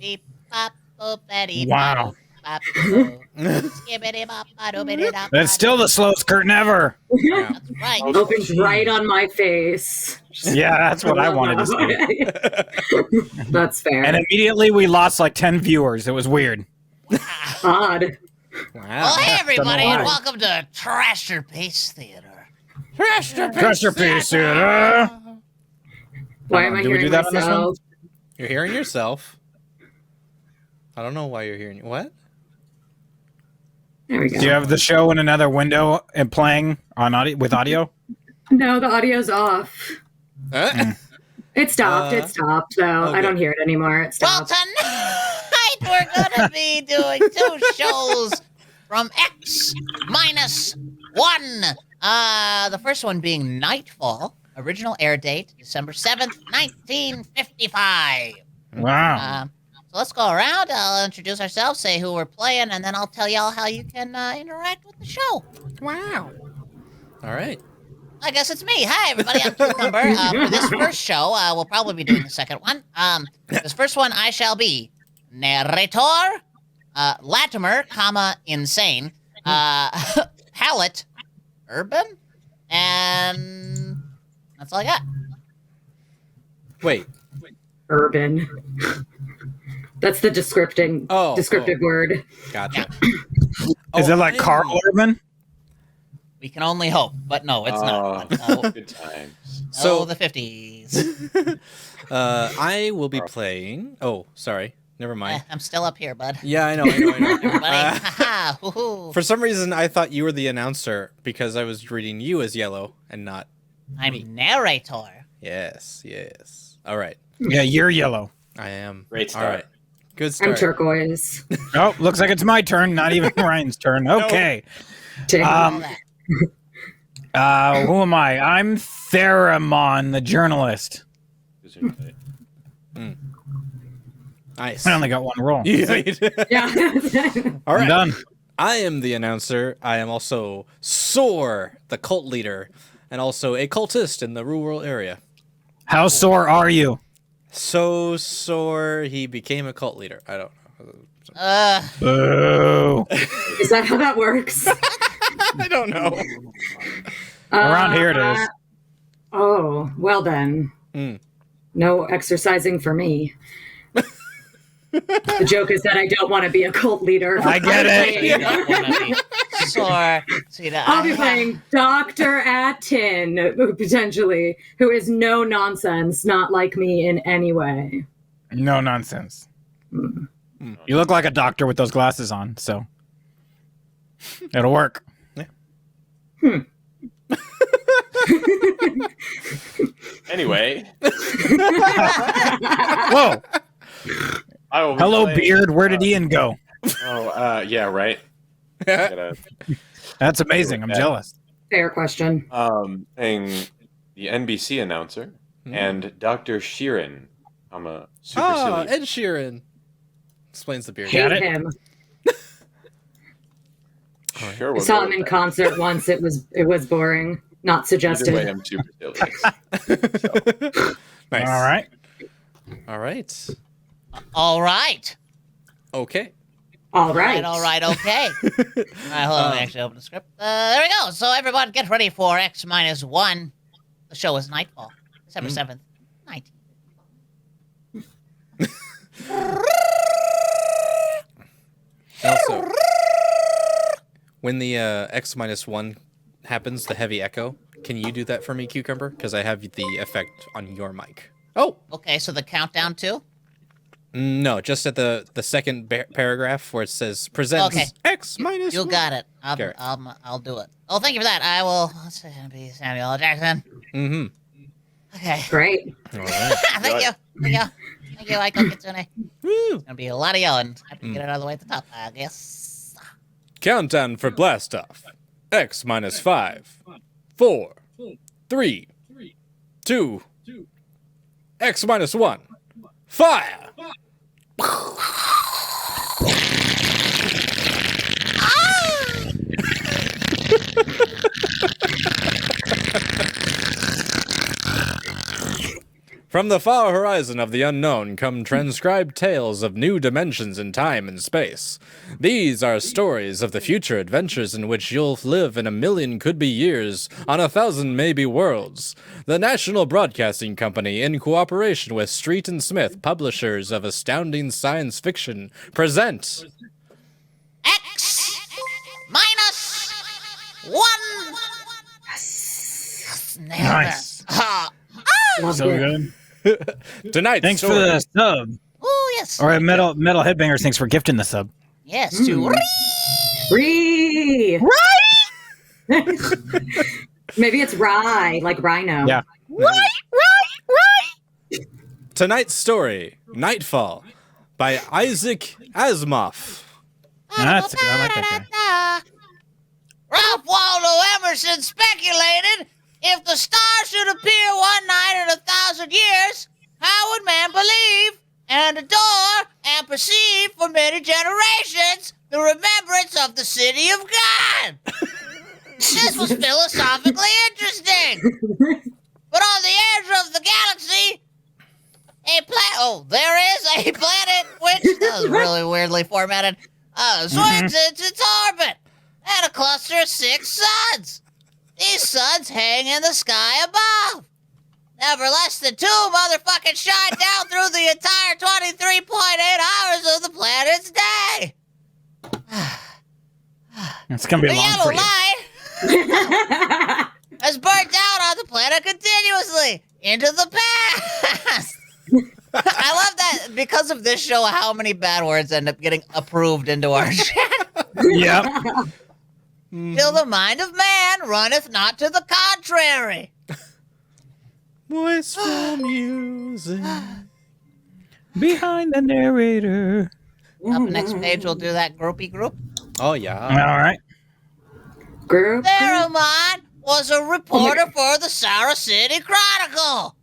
Beep, bop, boop, betty, Wow. bop, boop, skibbity, bop, ba-do-bity, dop, That's still the slowest curtain ever. Yeah. That's right. Opens right on my face. Yeah, that's what I wanted to see. That's fair. And immediately we lost like 10 viewers. It was weird. Odd. Wow. Well, hey, everybody, why. and welcome to Trashterpiece Theater. Trashterpiece Theater. Why am I Do we hearing do that on this one? myself? You're hearing yourself. I don't know why you're hearing what? There we go. Do you have the show in another window and playing on audio with audio? No, the audio's off. It stopped. It stopped, though. Okay. I don't hear it anymore. It Well, stopped. tonight we're going to be doing 2 shows from X-1. The first one being Nightfall. Original air date, December 7th, 1955. Wow. So let's go around. I'll introduce ourselves, say who we're playing, and then I'll tell y'all how you can interact with the show. Wow. All right. I guess it's me. Hi, everybody. I'm Cucumber. For this first show, we'll probably be doing the second one. This first one, I shall be narrator, Latimer, insane, palette, urban, and that's all I got. Wait. Urban. That's the descriptive word. Gotcha. Is it like Carl Urban? We can only hope, but no, it's not. Good times. So the 50s. I will be playing. Oh, sorry. Never mind. I'm still up here, bud. Yeah, I know. Everybody, haha, hoo-hoo. For some reason, I thought you were the announcer because I was reading you as yellow and not. I'm narrator. Yes. All right. Yeah, you're yellow. I am. Great start. All right. Good start. I'm turquoise. Oh, looks like it's my turn, not even Ryan's turn. Okay. All that. Who am I? I'm Theramon, the journalist. Nice. I only got one roll. Yeah, you did. Yeah. All I'm right. done. I am the announcer. I am also Soar, the cult leader, and also a cultist in the rural area. How sore are you? So sore he became a cult leader. I don't know. Boo. Is that how that works? I don't know. Around here it is. Oh, well then. No exercising for me. The joke is that I don't want to be a cult leader. I get it. You don't want to be sore. See that? I'll be playing Dr. Atin, potentially, who is no nonsense, not like me in any way. No nonsense. You look like a doctor with those glasses on, so it'll work. Anyway, Whoa. I will be Hello, playing- Beard. Where did Ian go? Yeah, right. Gotta, That's amazing. I'm jealous. Fair question. playing the NBC announcer and Dr. Sheeran. I'm a super silly. Ed Sheeran. Explains the beard. Got Hate it? him. Sure, I we'll saw go him with in that. concert once. It was boring. Not Either suggested. way, I'm super silly. Nice. All right. All right. All right. Okay. All right. All right, okay. All right, hold on. Let me actually open the script. There we go. So, everyone, get ready for X-1. The show is Nightfall, December 7th, 19. Also, when the X-1 happens, the heavy echo, can you do that for me, Cucumber? Because I have the effect on your mic. Oh! Okay, so the countdown too? No, just at the second paragraph where it says presents Okay. X-1. You got it. Okay. I'll do it. Oh, thank you for that. I will. Let's say be Samuel L. Jackson. Mm-hmm. Okay. Great. All right. Thank you. Michael Kitsune. Woo! It's gonna be a lot of yelling. I have to get it out of the way at the top, I guess. Countdown for blast off. X-5, 4, 3, 2, X-1. Fire! From the far horizon of the unknown come transcribed tales of new dimensions in time and space. These are stories of the future adventures in which you'll live in 1,000,000 could-be years on 1,000 maybe worlds. The National Broadcasting Company, in cooperation with Street and Smith, publishers of astounding science fiction, present... X minus 1. Yes. Nailed Nice. it. Ah. Love So it. good. Tonight's Thanks story. for the sub. Oh, yes. All right, Metal Headbangers, thanks for gifting the sub. Yes, to Ree. Maybe it's rye, like rhino. Yeah. Tonight's story, Nightfall, by Isaac Asimov. That's good. I like that guy. Ralph Waldo Emerson speculated, if the stars should appear one night in 1,000 years, how would man believe and adore and perceive for many generations the remembrance of the city of God? This was philosophically interesting. But on the edge of the galaxy, there is a planet which, that was really weirdly formatted, swings into its orbit, and a cluster of 6 suns. These suns hang in the sky above. Never less than 2 motherfucking shine down through the entire 23.8 hours of the planet's day. It's gonna be The long yellow for you. light has burnt out on the planet continuously into the past. I love that because of this show, how many bad words end up getting approved into our chat. Yep. Till the mind of man runneth not to the contrary. Wistful music. Behind the narrator. Up next page, we'll do that groupie group. Oh, yeah. All right. Group. Theramon was a reporter for the Sarah City Chronicle.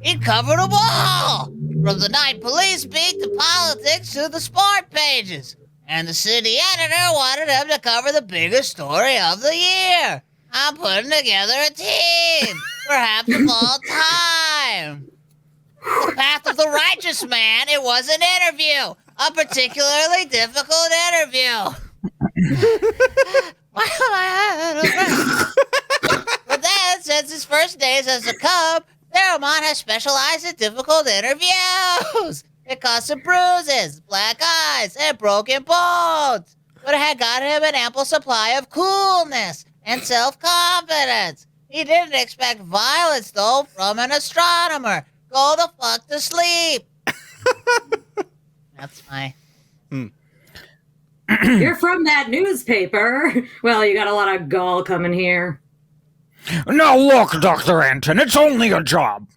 He covered them all, from the night police beat to politics to the sport pages. And the city editor wanted him to cover the biggest story of the year. I'm putting together a team, perhaps of all time. The Path of the Righteous Man, it was an interview, a particularly difficult interview. But then, since his first days as a cub, Theramon has specialized in difficult interviews. It caused him bruises, black eyes, and broken bones. But it had got him an ample supply of coolness and self-confidence. He didn't expect violence, though, from an astronomer. Go the fuck to sleep. That's my... You're from that newspaper. Well, you got a lot of gall coming here. Now look, Dr. Anton, it's only a job.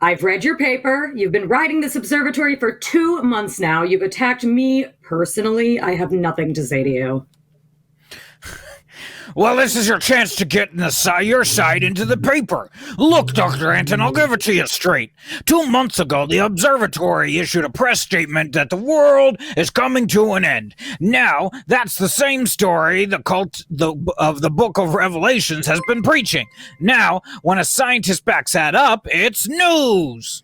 I've read your paper. You've been writing this observatory for 2 months now. You've attacked me personally. I have nothing to say to you. Well, this is your chance to get your side into the paper. Look, Dr. Anton, I'll give it to you straight. 2 months ago, the observatory issued a press statement that the world is coming to an end. Now, that's the same story the cult of the Book of Revelations has been preaching. Now, when a scientist backs that up, it's news.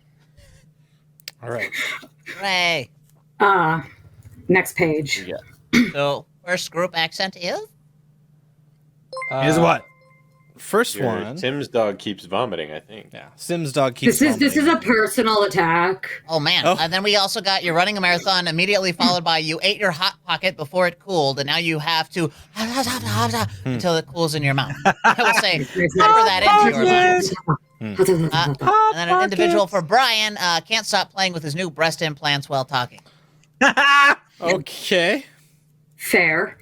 All right. Hooray. Next page. Yeah. So, first group accent is? Is what? First Your one. Tim's dog keeps vomiting, I think. Yeah. Sims dog keeps This is a vomiting. personal attack. Oh, man. Oh. And then we also got you're running a marathon, immediately followed by you ate your Hot Pocket before it cooled, and now you have to until it cools in your mouth. I will say, pepper that into your lungs. And then an individual for Brian can't stop playing with his new breast implants while talking. Okay. Fair.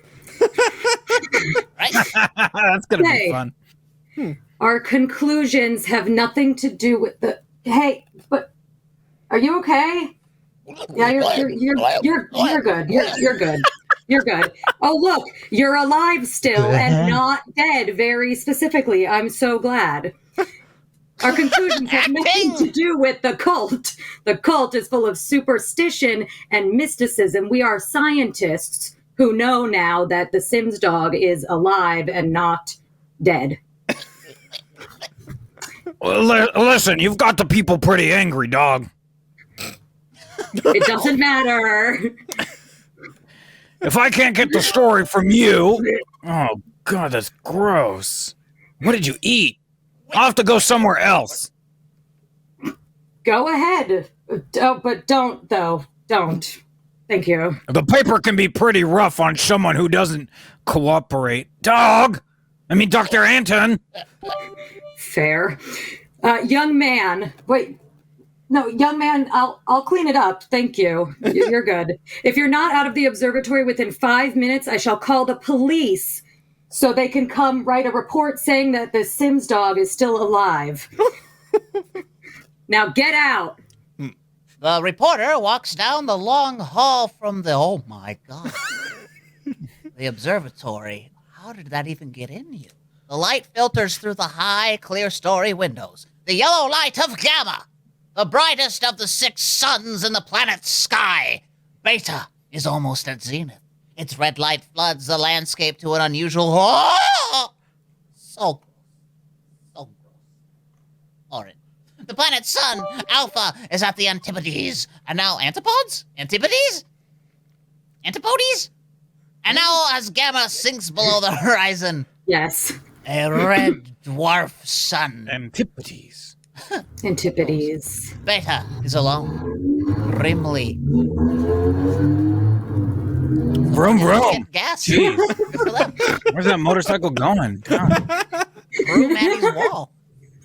Right? That's gonna Hey. be fun. Our conclusions have nothing to do with the. Hey, but are you okay? Yeah, you're good. You're good. You're good. Oh, look, you're alive still and not dead. Very specifically, I'm so glad. Our conclusions have nothing to do with the cult. The cult is full of superstition and mysticism. We are scientists who know now that the Sims dog is alive and not dead. Listen, you've got the people pretty angry, dog. It doesn't matter. If I can't get the story from you... Oh, God, that's gross. What did you eat? I'll have to go somewhere else. Go ahead. But don't, though. Don't. Thank you. The paper can be pretty rough on someone who doesn't cooperate. Dr. Anton. Fair. Young man. Wait. No, young man, I'll clean it up. Thank you. You're good. If you're not out of the observatory within 5 minutes, I shall call the police so they can come write a report saying that the Sims dog is still alive. Now get out. The reporter walks down the long hall from the, oh my God, the observatory. How did that even get in you? The light filters through the high, clear-story windows. The yellow light of Gamma, the brightest of the 6 suns in the planet's sky. Beta is almost at zenith. Its red light floods the landscape to an unusual... Oh! So gross. Horrid. The planet's sun, Alpha, is at the antipodes. And now antipodes? Antipodes? Antipodes? And now as Gamma sinks below the horizon, Yes. a red dwarf sun. Antipodes. Antipodes. Beta is alone, grimly. Vroom, vroom. Get gas. Jeez. Good for them. Where's that motorcycle going? God. Through Manny's wall.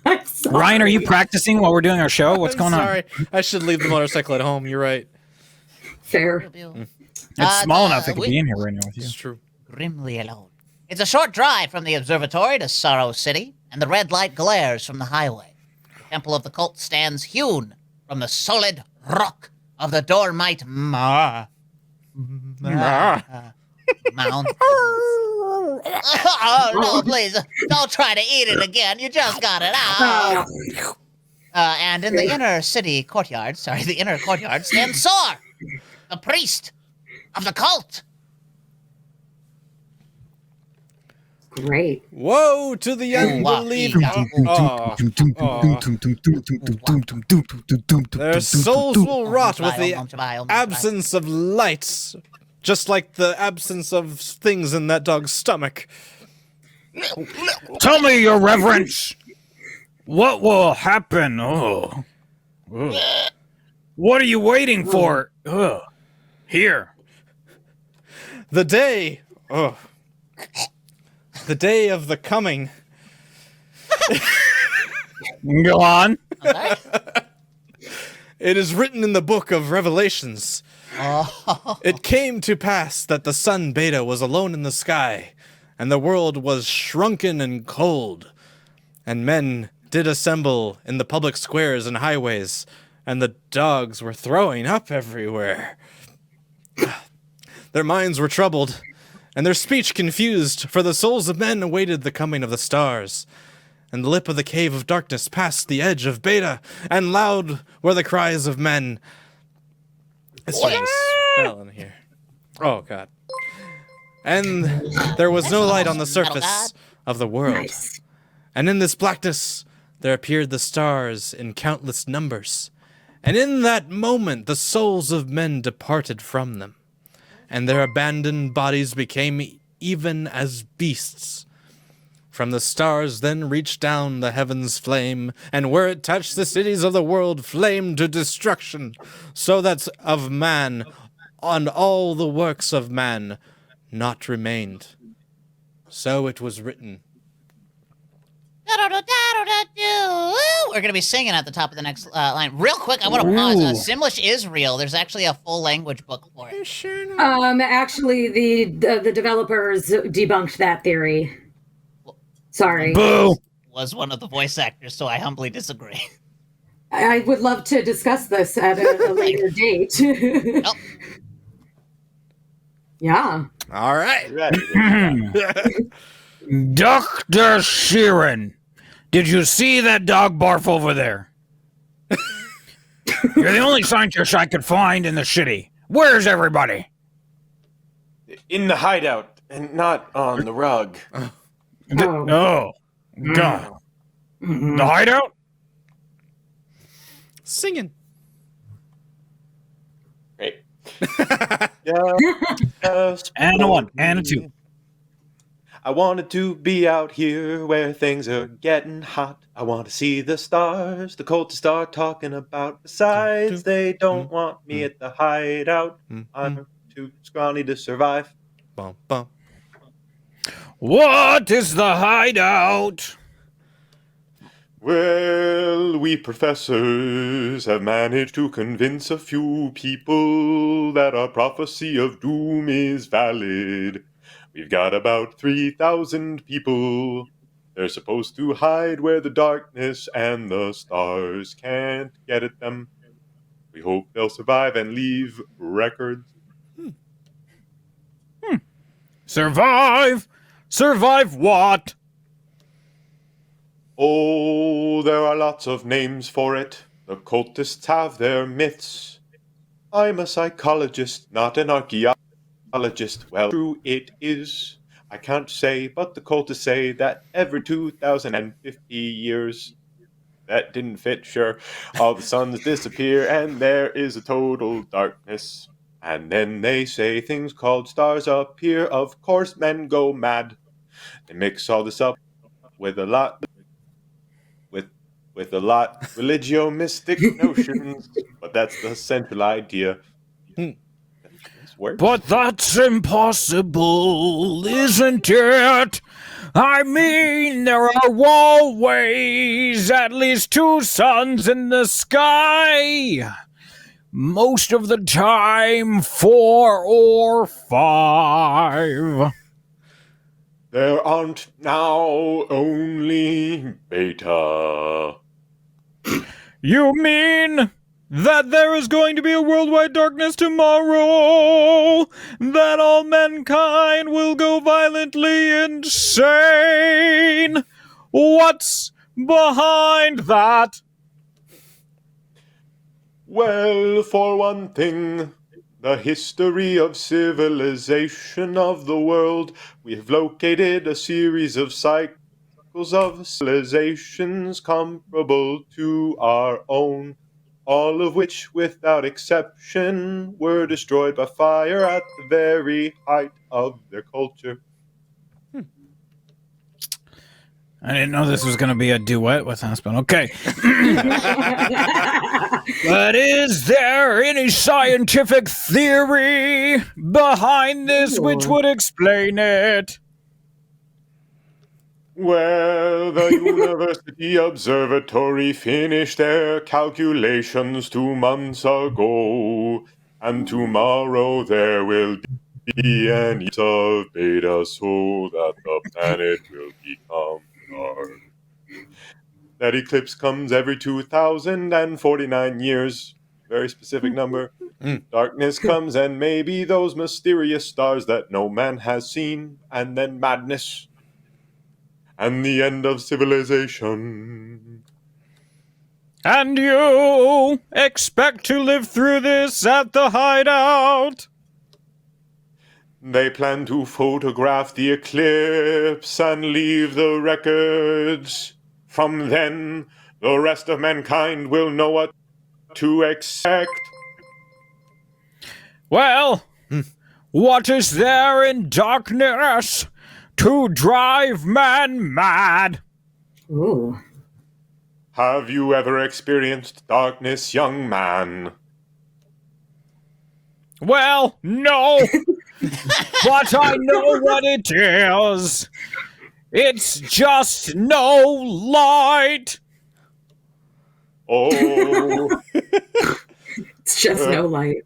I'm sorry. Ryan, are you practicing while we're doing our show? What's going on? Sorry, I should leave the motorcycle at home. You're right. Fair. It's small enough it could be in here right now with you. It's true. Grimly alone. It's a short drive from the observatory to Sorrow City, and the red light glares from the highway. The temple of the cult stands hewn from the solid rock of the Dormite Mountains. Oh, no, please, don't try to eat it again. You just got it out. And in the inner courtyard stands Sor, the priest of the cult. Great. Woe to the unbelieving. Their souls will rot with the absence of light, just like the absence of things in that dog's stomach. Tell me, your reverence, what will happen? Oh. Ugh. What are you waiting for? Ugh. Here. The day. Oh. The day of the coming. Go on. Okay. It is written in the book of Revelations. It came to pass that the sun Beta was alone in the sky, and the world was shrunken and cold, and men did assemble in the public squares and highways, and the dogs were throwing up everywhere. Their minds were troubled, and their speech confused, for the souls of men awaited the coming of the stars. And the lip of the cave of darkness passed the edge of Beta, and loud were the cries of men. It's starting to spell in here. Oh, God. And there was no light on the surface of the world. Nice. And in this blackness there appeared the stars in countless numbers. And in that moment the souls of men departed from them, and their abandoned bodies became even as beasts. From the stars then reached down the heavens flame, and where it touched the cities of the world flamed to destruction, so that of man, on all the works of man, not remained. So it was written. We're going to be singing at the top of the next line. Real quick, I want to pause. Simlish is real. There's actually a full language book for it. Actually, the developers debunked that theory. Sorry. Boo. Was one of the voice actors, so I humbly disagree. I would love to discuss this at a later date. Nope. Yeah. All right. Dr. Sheeran, did you see that dog barf over there? You're the only scientist I could find in the city. Where's everybody? In the hideout, and not on the rug. Oh, God. The hideout? Singing. Great. Just And a 1, and a 2. I wanted to be out here where things are getting hot. I want to see the stars the cultists are talking about. Besides, they don't want me at the hideout. I'm too scrawny to survive. Bum, bum. What is the hideout? Well, we professors have managed to convince a few people that our prophecy of doom is valid. We've got about 3,000 people. They're supposed to hide where the darkness and the stars can't get at them. We hope they'll survive and leave records. Survive? Survive what? Oh, there are lots of names for it. The cultists have their myths. I'm a psychologist, not an archaeologist. Well, true it is. I can't say, but the cultists say that every 2,050 years, that didn't fit, sure, all the suns disappear and there is a total darkness. And then they say things called stars appear. Of course, men go mad. They mix all this up with a lot religio-mystic notions, but that's the central idea. But that's impossible, isn't it? I mean, there are always at least 2 suns in the sky. Most of the time, 4 or 5. There aren't now only beta. You mean that there is going to be a worldwide darkness tomorrow? That all mankind will go violently insane? What's behind that? Well, for one thing, the history of civilization of the world, we have located a series of cycles of civilizations comparable to our own, all of which, without exception, were destroyed by fire at the very height of their culture. I didn't know this was going to be a duet with Aspen. Okay. But is there any scientific theory behind this which would explain it? Well, the University Observatory finished their calculations 2 months ago, and tomorrow there will be an eclipse of beta so that the planet will become dark. That eclipse comes every 2,049 years. Very specific number. Darkness comes and maybe those mysterious stars that no man has seen, and then madness. And the end of civilization. And you expect to live through this at the hideout? They plan to photograph the eclipse and leave the records. From then, the rest of mankind will know what to expect. Well, what is there in darkness to drive man mad? Ooh. Have you ever experienced darkness, young man? Well, no. But I know what it is. It's just no light. Oh, It's just no light.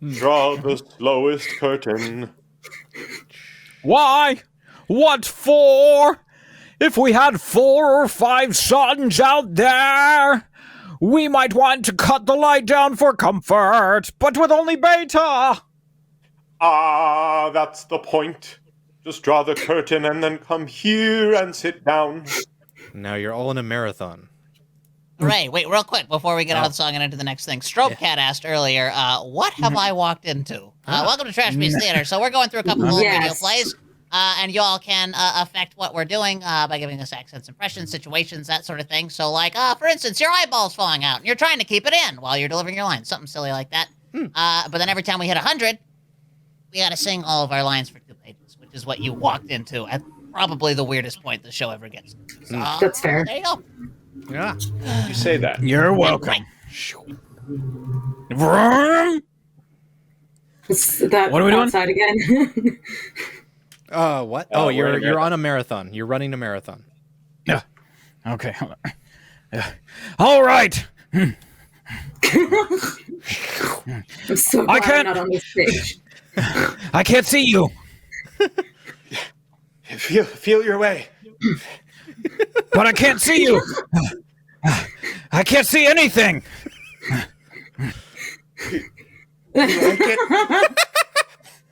draw the slowest curtain. Why? What for? If we had 4 or 5 suns out there, we might want to cut the light down for comfort, but with only beta. Ah, that's the point. Just draw the curtain and then come here and sit down. Now you're all in a marathon. Right, wait, real quick before we get out of the song and into the next thing. Strobe Cat asked earlier, what have I walked into? Welcome to Trashterpiece Theater. So we're going through a couple of old video Yes. plays. and y'all can affect what we're doing by giving us accents, impressions, situations, that sort of thing. So, like, for instance, your eyeball's falling out, and you're trying to keep it in while you're delivering your lines. Something silly like that. But then every time we hit 100, we gotta sing all of our lines for 2 pages, which is what you walked into at probably the weirdest point the show ever gets. So, That's fair. There you go. Yeah. You say that. You're welcome. Right. Vroom. Is that What are we doing? outside again? What? Oh, Oh, we're you're on a marathon. You're running a marathon. Yeah. Okay. Hold on. Yeah. All right. I'm so glad I'm not on this stage. I can't see you, Feel your way. but I can't see you. I can't see anything.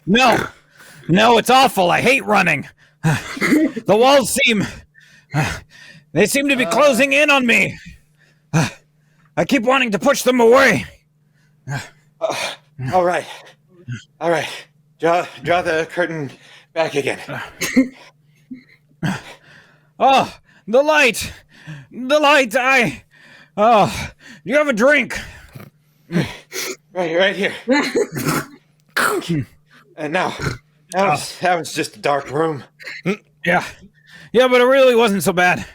No, it's awful. I hate running. The walls they seem to be closing in on me. I keep wanting to push them away. All right. Draw the curtain back again. Oh, the light. Oh, you have a drink? Right here. And now, that was just a dark room. Yeah, but it really wasn't so bad.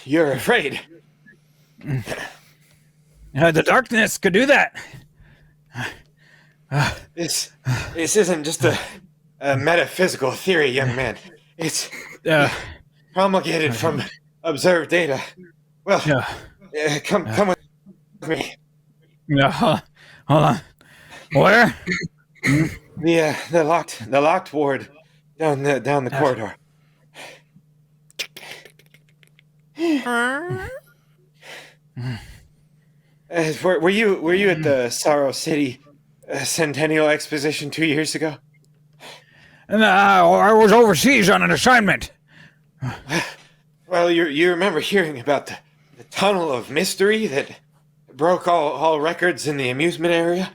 You're afraid. The darkness could do that. This isn't just a metaphysical theory, young man. It's promulgated from observed data. Well, come with me. Hold on. Where? The locked ward down the corridor. Were you at the Sorrow City Centennial Exposition 2 years ago? I was overseas on an assignment. Well, you remember hearing about the tunnel of mystery that broke all records in the amusement area?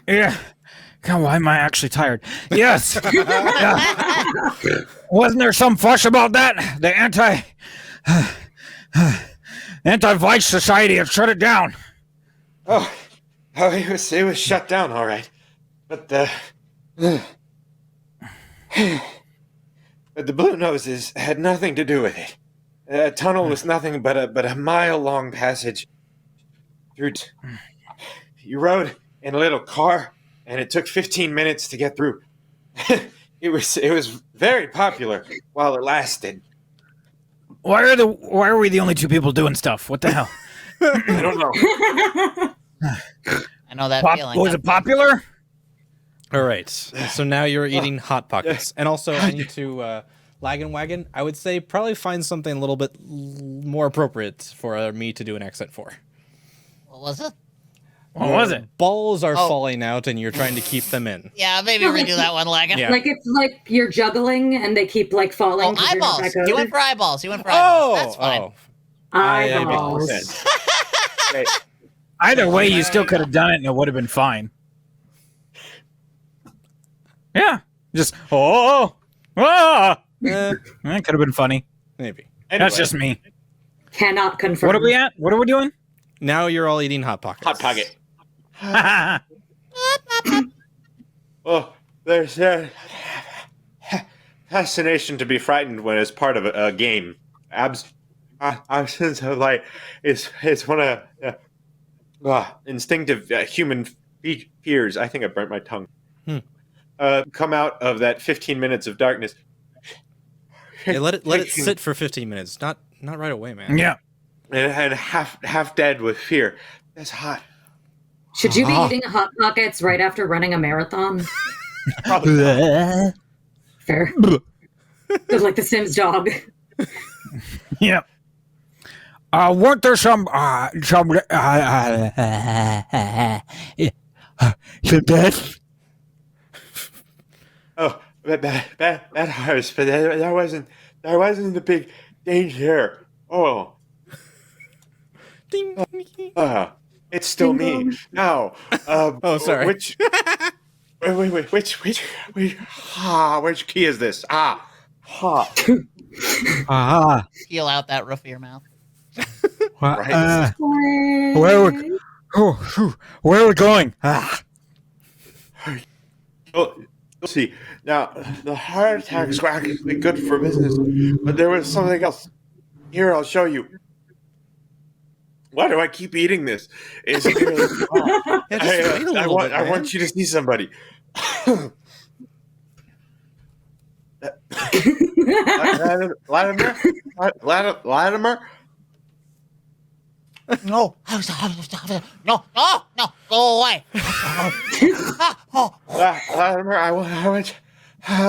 Yeah. God, why am I actually tired? Yes. Yeah. Wasn't there some fuss about that? The anti-vice society had shut it down. Oh, it was shut down, all right. But the Blue Noses had nothing to do with it. The tunnel was nothing but a mile-long passage through. You rode in a little car, and it took 15 minutes to get through. It was very popular while it lasted. Why are we the only two people doing stuff? What the hell? I don't know. I know that feeling. Was it popular? All right. So now you're eating Hot Pockets. And also, I need to, Laggin' Wagon, I would say probably find something a little bit more appropriate for me to do an accent for. What was it? What was it? Balls are falling out and you're trying to keep them in. Yeah, maybe redo that one, Lagan. Yeah. Like it's like you're juggling and they keep like falling. Oh, eyeballs. You went for eyeballs. Oh! That's fine. Eyeballs. Great. Either way, you still could have done it and it would have been fine. Yeah. Just, That could have been funny. Maybe. Anyway, That's just me. Cannot confirm. What are we at? What are we doing? Now you're all eating Hot Pockets. Hot Pocket. Well, there's fascination to be frightened when it's part of a game. Absence of light is one of instinctive human fears. I think I burnt my tongue. Come out of that 15 minutes of darkness. Hey, let it sit for 15 minutes. Not right away, man. Yeah. And half dead with fear. That's hot. Should you be eating Hot Pockets right after running a marathon? Probably not. Fair. Just like the Sims dog. Yeah. Weren't there some death? Oh, bad hearts, but there wasn't a big danger. Oh. Ding. It's still me now. Oh, sorry. Which Wait. Which key is this? Ha. Peel out that roof of your mouth. Right. Where are we going? You'll see. Now, the heart attacks were actually good for business, but there was something else. Here, I'll show you. Why do I keep eating this? It's really Yeah, just wait a little bit, I man. want you to see somebody. Latimer? No, go away. Latimer, I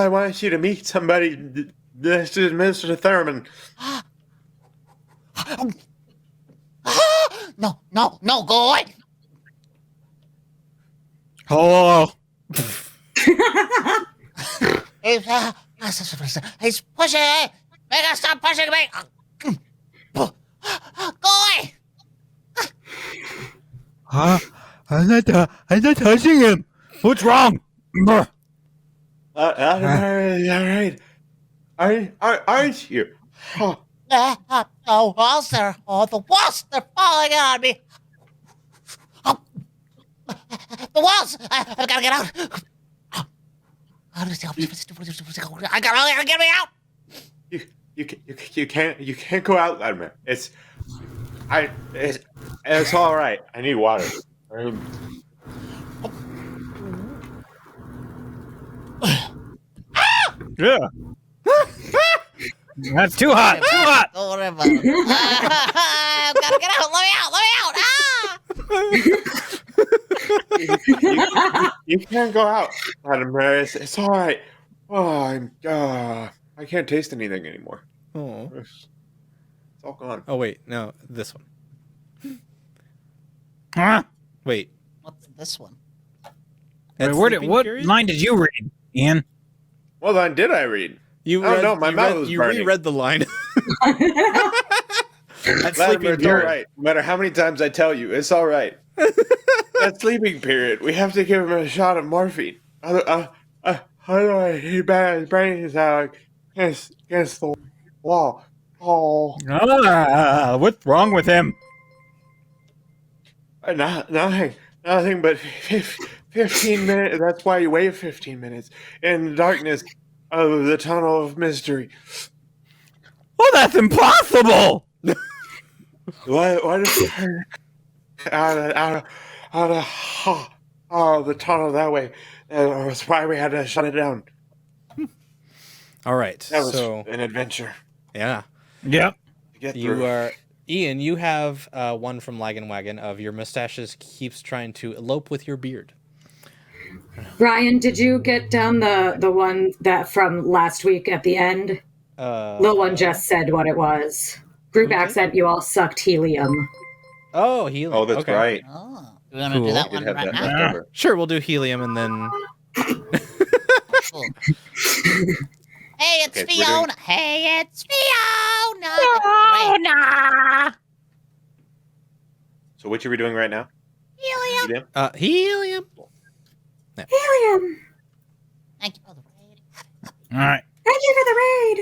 want you to meet somebody. This is Mr. Thurman. No, go away. Hello. He's pushing. Make us stop pushing me. Go away. Huh? I'm not touching him. What's wrong? Latimer, all right. Aren't you? The walls, they're falling on me. The walls! I've got to get out. I gotta get me out. You can't go out, Latimer. It's all right. I need water. Yeah. That's too hot. Too hot. Don't worry about it. I've got to get out. Let me out. You can't go out, Latimer. It's all right. Oh, I can't taste anything anymore. Oh. It's all gone. Oh wait, no, this one. Huh? Wait. What's this one? That's What sleeping period? line did you read, Ian? Well, then did I read? You I don't know, my mouth was you burning. reread the line. That's Latimer, sleeping it's all period. right. No matter how many times I tell you, it's all right. That sleeping period. We have to give him a shot of morphine. Otherwise, he bang his brains out against the wall. Oh, What's wrong with him? nothing but 15 minutes. That's why you wait 15 minutes in the darkness of the tunnel of mystery. Oh, that's impossible. What is out of the tunnel that way? That's why we had to shut it down. All right. That was So an adventure. yeah, Yep. To get you through. are Ian. You have one from Lagan Wagon of your mustaches keeps trying to elope with your beard. Ryan, did you get down the one that from last week at the end? No one just said what it was. Group Okay. accent, you all sucked helium. Oh, helium. Oh, that's okay. right. Oh, do we want to Cool. do that Did one have right that now? left over. Sure, we'll do helium and then. Cool. Hey, it's Okay, we're doing- Fiona. Hey, it's Fiona. Great. So which are we doing right now? Helium. Helium. Helium! Thank you for the raid. All right. Thank you for the raid!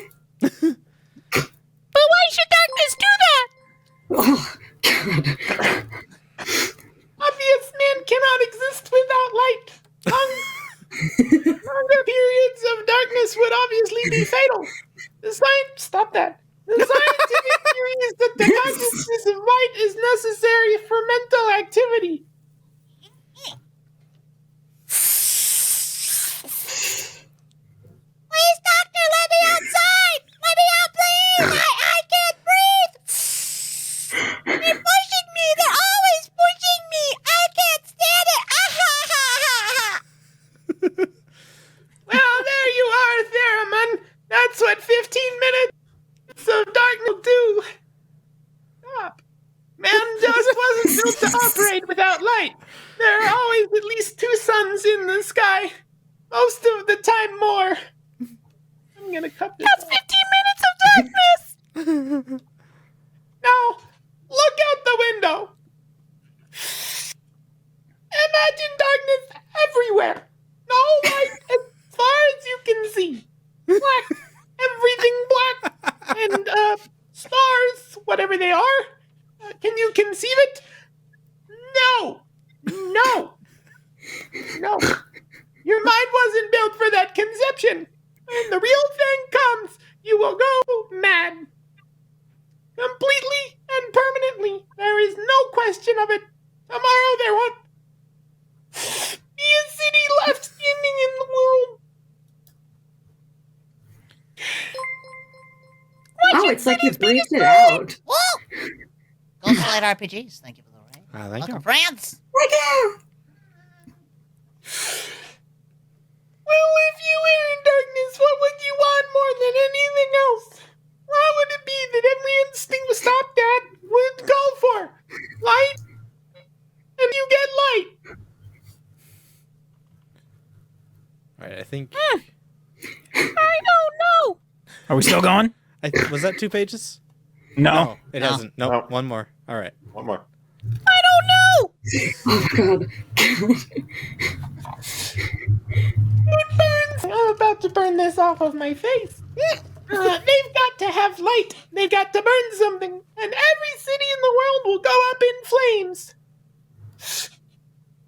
But why should darkness do that? Oh, God. Obvious man cannot exist without light. Longer periods of darkness would obviously be fatal. Stop that. The scientific theory is that the consciousness of light is necessary for mental activity. Please, doctor, let me outside. Let me out, please. I can't breathe. They're pushing me. They're always pushing me. I can't stand it. Well, there you are, Theremin. That's what 15 minutes of darkness will do. Stop. Man just wasn't built to operate without light. There are always at least 2 suns in the sky. Most of the time more. I'm gonna cut this. That's 15 minutes of darkness! Now, look out the window. Imagine darkness everywhere. No Can you conceive it? No. No. No. Your mind wasn't built for that conception. When the real thing comes, you will go mad. Completely and permanently. There is no question of it. Tomorrow there won't be a city left standing in the world. Wow, it's like you breathed it out. Woo! Ghostlight RPGs, thank you for the raid. Thank you. Welcome, France. Thank you. Well, if you were in darkness, what would you want more than anything else? What would it be that every instinct was stopped at would call for? Light? And you get light. All right, I think. I don't know. Are we still going? Was that 2 pages? No. It No. hasn't. Nope, No. one more. All right. One more. I don't know. Oh God. It burns. I'm about to burn this off of my face. They've got to have light. They've got to burn something. And every city in the world will go up in flames.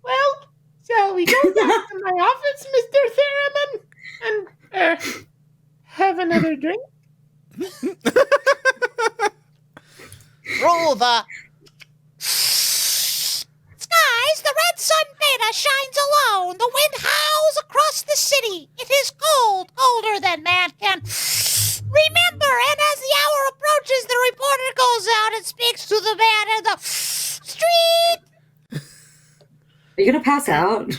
Well, shall we go back to my office, Mr. Theremin? And, have another drink? Through the skies, the red sun beta shines alone. The wind howls across the city. It is cold, colder than man can remember. And as the hour approaches, the reporter goes out and speaks to the man in the street. Are you gonna pass out?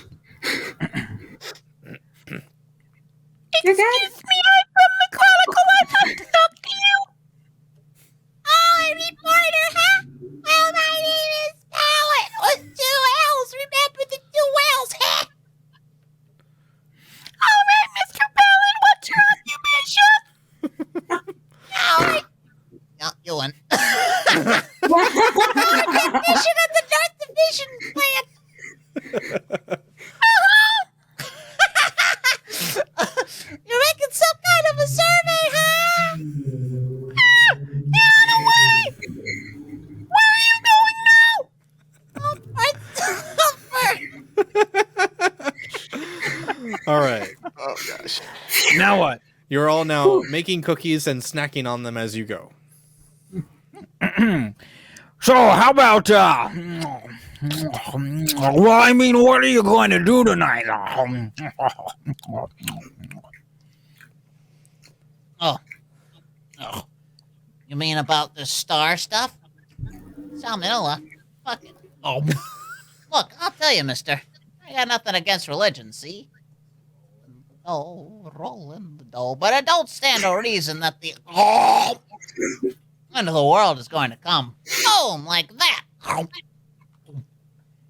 You're good. Excuse me, I'm from the Chronicle. I'd like to talk to you. Oh, a reporter, huh? Well, my name is Pallet with 2 L's. Remember the 2 L's, huh? All right, Mr. Pallet, what's your occupation? All right. No, you won. Technician at the North Division plant. You're making some kind of a survey, huh? Get out of the way! Where are you going now? All right. Oh gosh. Now what? You're all now making cookies and snacking on them as you go. So how about well, I mean, what are you going to do tonight? Oh. You mean about the star stuff? Salmonella? Fuck it. Oh. Look, I'll tell you, mister. I got nothing against religion, see? Oh, rolling the dough. But I don't stand to reason that the end of the world is going to come. Boom, like that.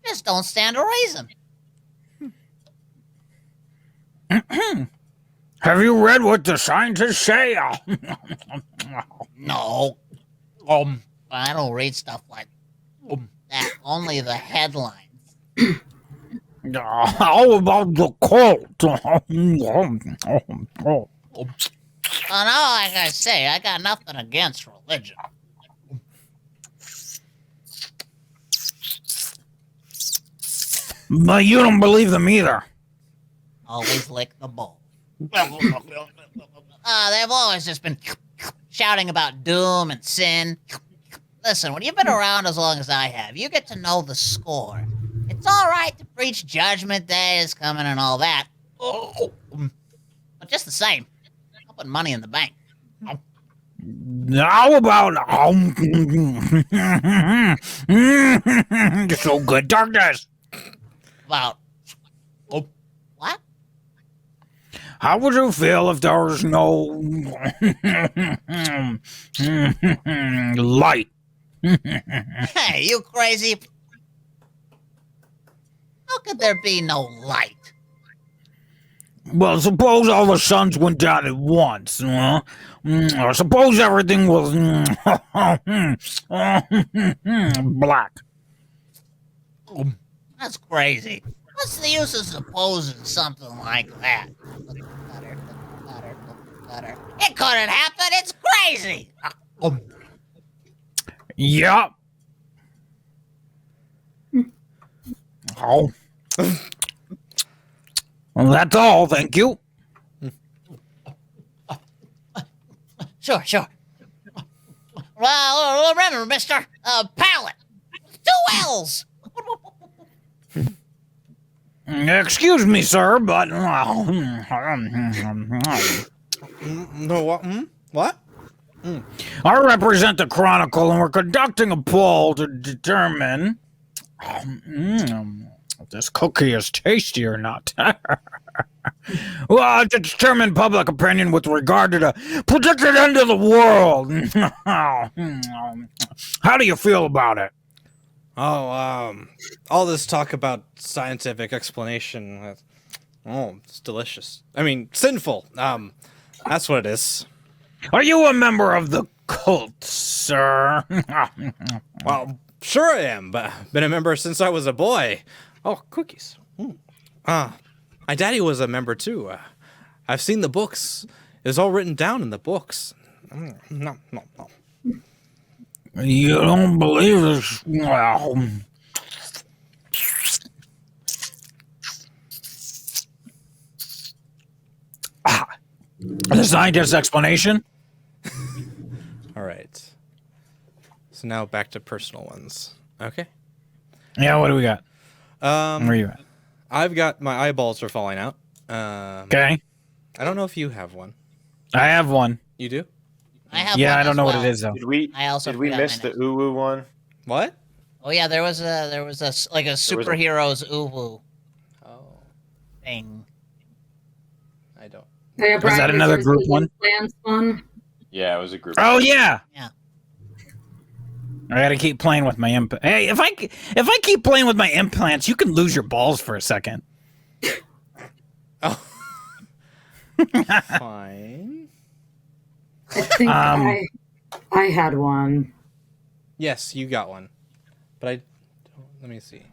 Just don't stand to reason. Have you read what the scientists say? No. I don't read stuff like that. Only the headlines. How about the cult? Well, now, like I say, I got nothing against religion. But you don't believe them either. Always lick the bowl. They've always just been shouting about doom and sin. Listen, when you've been around as long as I have, you get to know the score. It's all right to preach Judgment Day is coming and all that. But just the same, I'll put money in the bank. How about so good darkness? About what? How would you feel if there was no light? Hey, you crazy? How could there be no light? Well, suppose all the suns went down at once. Suppose everything was black. That's crazy. What's the use of supposing something like that? It couldn't happen. It's crazy. Yep. Oh. Well, that's all, thank you. Sure. Well, remember, mister, palate. 2 L's. Excuse me, sir, but... No, what? What? I represent the Chronicle, and we're conducting a poll to determine if this cookie is tasty or not. Well, to determine public opinion with regard to the predicted end of the world. How do you feel about it? Oh, all this talk about scientific explanation. It's delicious. I mean, sinful. That's what it is. Are you a member of the cult, sir? Well, sure I am, but been a member since I was a boy. Oh, cookies. My daddy was a member too. I've seen the books. It's all written down in the books. No. You don't believe this? Well... The scientist's explanation? All right. So now back to personal ones. Okay. Yeah, what do we got? Where are you at? I've got my eyeballs are falling out. Okay. I don't know if you have one. I have one. You do? I have Yeah, one I don't as know well. what it is, though. Did we miss the uwu one? What? Oh yeah, there was a like a superheroes uwu Oh, thing. I don't. Yeah, Was that another group one? Plans one. Yeah, it was a group. Oh, yeah. Yeah. I gotta keep playing with my implant. Hey, if I keep playing with my implants, you can lose your balls for a second. Oh. Fine. I think I had one. Yes, you got one. But I don't. Let me see.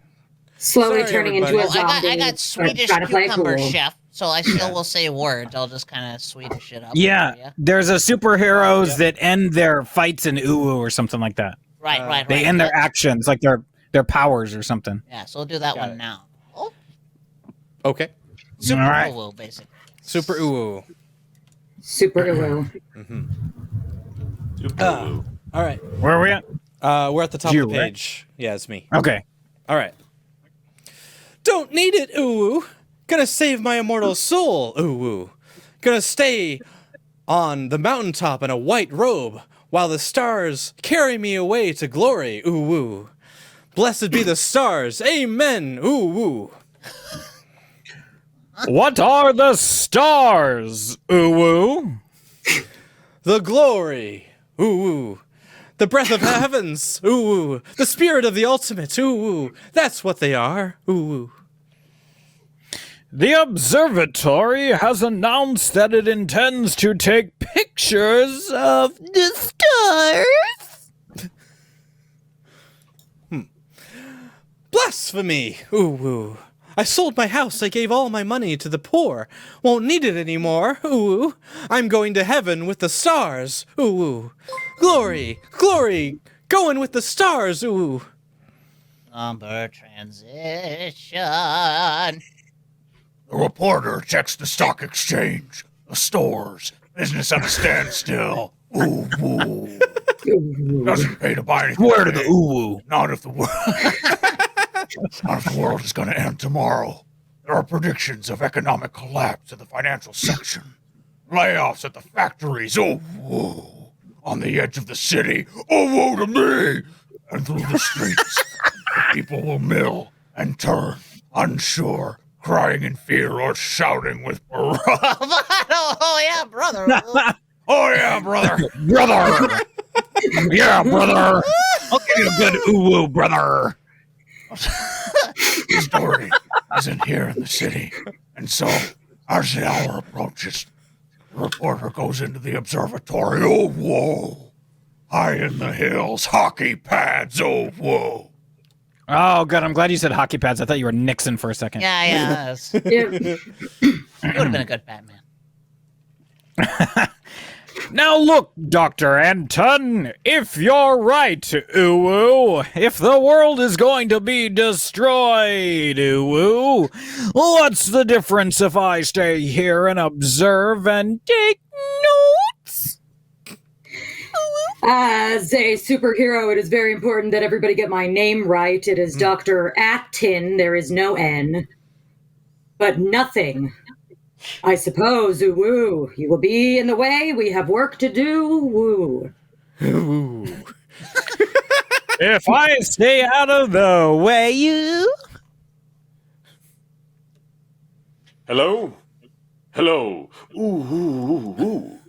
Slowly Sorry, turning everybody. into a Well, zombie. I got Swedish trying to play cucumber cool. chef, so I still will say words. I'll just kind of Swedish it up. Yeah, for ya. there's a superheroes that end their fights in uwu or something like that. Right. They end their actions, like their powers or something. Yeah, so we'll do that Got one it. now. Oh, Okay. super All right. uwu, basically. Super uwu. Super uwu. Uwu. All right. Where are we at? We're at the top You, of the right? page. Yeah, it's me. Okay. All right. Don't need it, uwu. Gonna save my immortal soul, uwu. Gonna stay on the mountaintop in a white robe while the stars carry me away to glory, uwu. Blessed be the stars. Amen, uwu. What are the stars, uwu? The glory, uwu. The breath of heavens, uwu. The spirit of the ultimate, uwu. That's what they are, uwu. The observatory has announced that it intends to take pictures of the stars. Blasphemy, uwu. I sold my house. I gave all my money to the poor. Won't need it anymore, uwu. I'm going to heaven with the stars, uwu. Glory, glory, going with the stars, uwu. Number transition. The reporter checks the stock exchange, the stores, business at a standstill. Ooh, woo. Doesn't pay to buy anything. Where to the today. uwu? Not if the world. Not if the world is going to end tomorrow. There are predictions of economic collapse in the financial section, layoffs at the factories. Oh, woo. On the edge of the city. Oh, woo to me. And through the streets, the people will mill and turn, unsure, crying in fear or shouting with Oh yeah, brother. Oh yeah, brother. Brother! Yeah, brother! I'll give you a good uwu, brother! Story isn't here in the city, and so as the hour approaches, the reporter goes into the observatory. Oh whoa! High in the hills, hockey pads. Oh whoa! Oh, good. I'm glad you said hockey pads. I thought you were Nixon for a second. Yeah. Yeah. You would have been a good Batman. Now look, Dr. Anton, if you're right, Uwu, if the world is going to be destroyed, Uwu, what's the difference if I stay here and observe and take notes? As a superhero, it is very important that everybody get my name right. It is Dr. Atin. There is no N. But nothing. I suppose, woo. You will be in the way. We have work to do. Woo. If I stay out of the way, you... Hello? Hello. Ooh.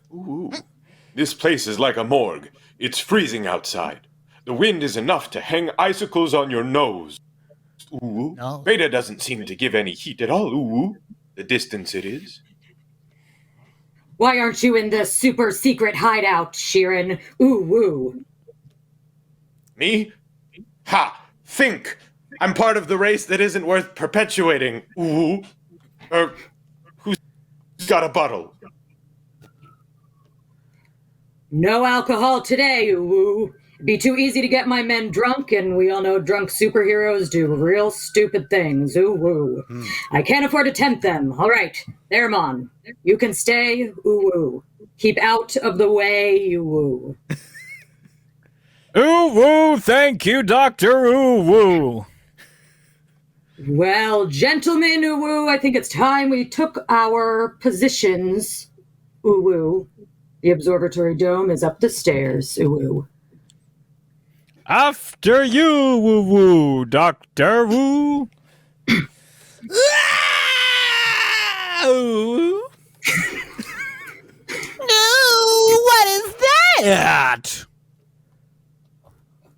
This place is like a morgue. It's freezing outside. The wind is enough to hang icicles on your nose. Ooh. No. Beta doesn't seem to give any heat at all. Ooh. The distance it is. Why aren't you in the super secret hideout, Sheeran? Ooh, woo. Me? Ha! Think! I'm part of the race that isn't worth perpetuating. Ooh. Who's got a bottle? No alcohol today, ooh, woo. It'd be too easy to get my men drunk, and we all know drunk superheroes do real stupid things. Ooh, woo. I can't afford to tempt them. All right, there, Mon. You can stay. Ooh, woo. Keep out of the way, you woo. Uwu, thank you, Dr. Uwu. Well, gentlemen, ooh, woo, I think it's time we took our positions. Ooh, woo. The observatory dome is up the stairs. Ooh, woo. After you, woo-woo, Dr. Woo. Ooh, what is that?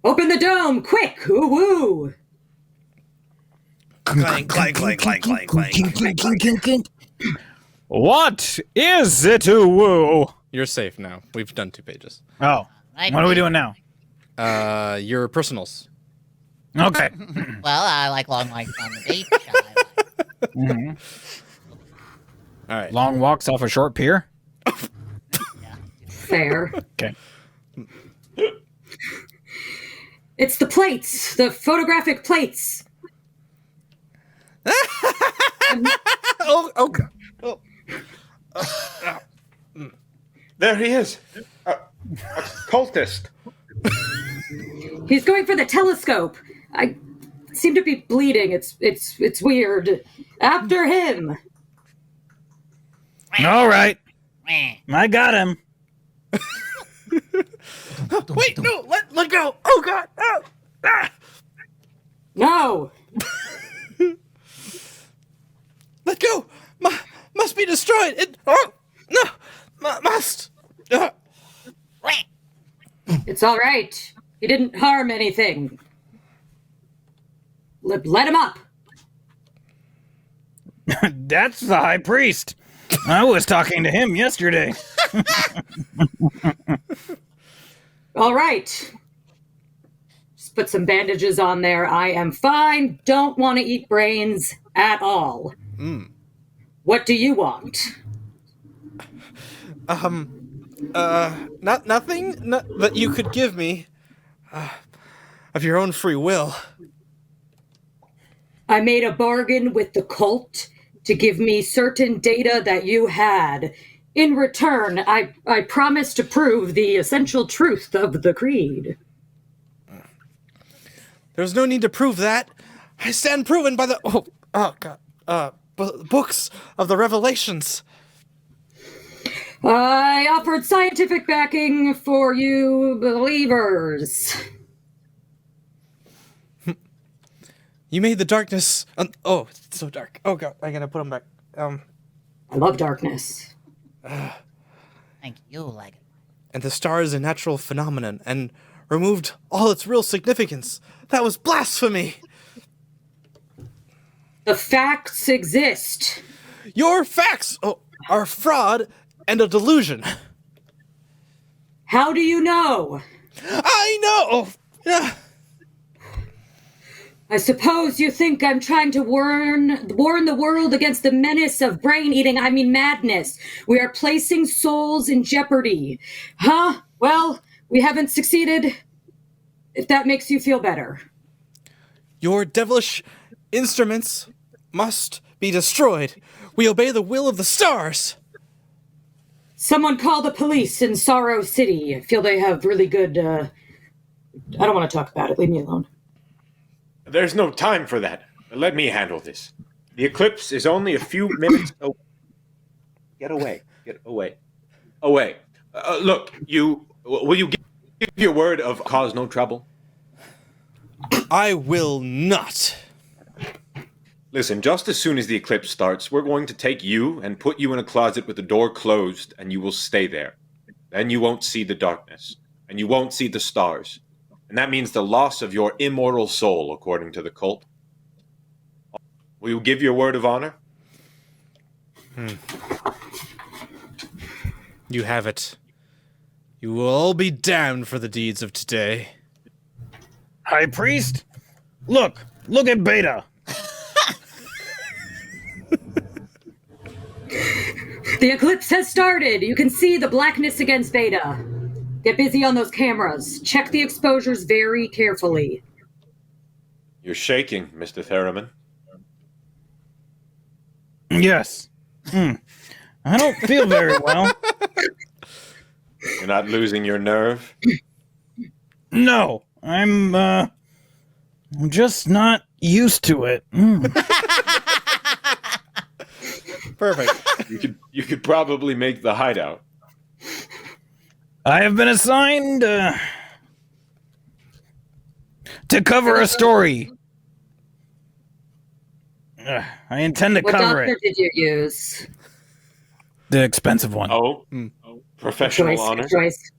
Open the dome, quick! Ooh, woo. Clank, clank, clank, clank, clank, clank. What is it, Uwu? You're safe now. We've done 2 pages. Oh, Right. what are we doing now? Your personals. Okay. Well, I like long nights on the beach. All right. Long walks off a short pier. Fair. Okay. It's the plates, the photographic plates. Okay. There he is. A cultist. He's going for the telescope. I seem to be bleeding. It's weird. After him. All right. I got him. Wait, no, let go. Oh God. Oh. Ah. No. Let go. Must be destroyed. It. Oh no. Must. It's all right. He didn't harm anything. Let him up. That's the high priest. I was talking to him yesterday. All right. Just put some bandages on there. I am fine. Don't want to eat brains at all. What do you want? Nothing that you could give me of your own free will. I made a bargain with the cult to give me certain data that you had. In return, I promised to prove the essential truth of the creed. There's no need to prove that. I stand proven by the books of the Revelations. I offered scientific backing for you believers. You made the darkness. Oh, it's so dark. Oh God, I gotta put them back. I love darkness. Thank you, like. And the star is a natural phenomenon, and removed all its real significance. That was blasphemy. The facts exist. Your facts are fraud and a delusion. How do you know? I know. I suppose you think I'm trying to warn the world against the menace of madness. We are placing souls in jeopardy. Huh? Well, we haven't succeeded. If that makes you feel better. Your devilish instruments must be destroyed. We obey the will of the stars. Someone call the police in Sorrow City. I feel they have really good, I don't want to talk about it. Leave me alone. There's no time for that. Let me handle this. The eclipse is only a few minutes away. Get away. Get away. Away. Look, will you give your word of cause no trouble? I will not. Listen, just as soon as the eclipse starts, we're going to take you and put you in a closet with the door closed, and you will stay there. Then you won't see the darkness, and you won't see the stars. And that means the loss of your immortal soul, according to the cult. Will you give your word of honor? You have it. You will all be damned for the deeds of today. High Priest? Look at Beta. The eclipse has started. You can see the blackness against Beta. Get busy on those cameras. Check the exposures very carefully. You're shaking, Mr. Theremin. Yes. I don't feel very well. You're not losing your nerve? No, I'm just not used to it. Perfect. You could probably make the hideout. I have been assigned to cover a story. I intend to What cover doctor it. did you use? The expensive one. Oh, professional honor. Choice.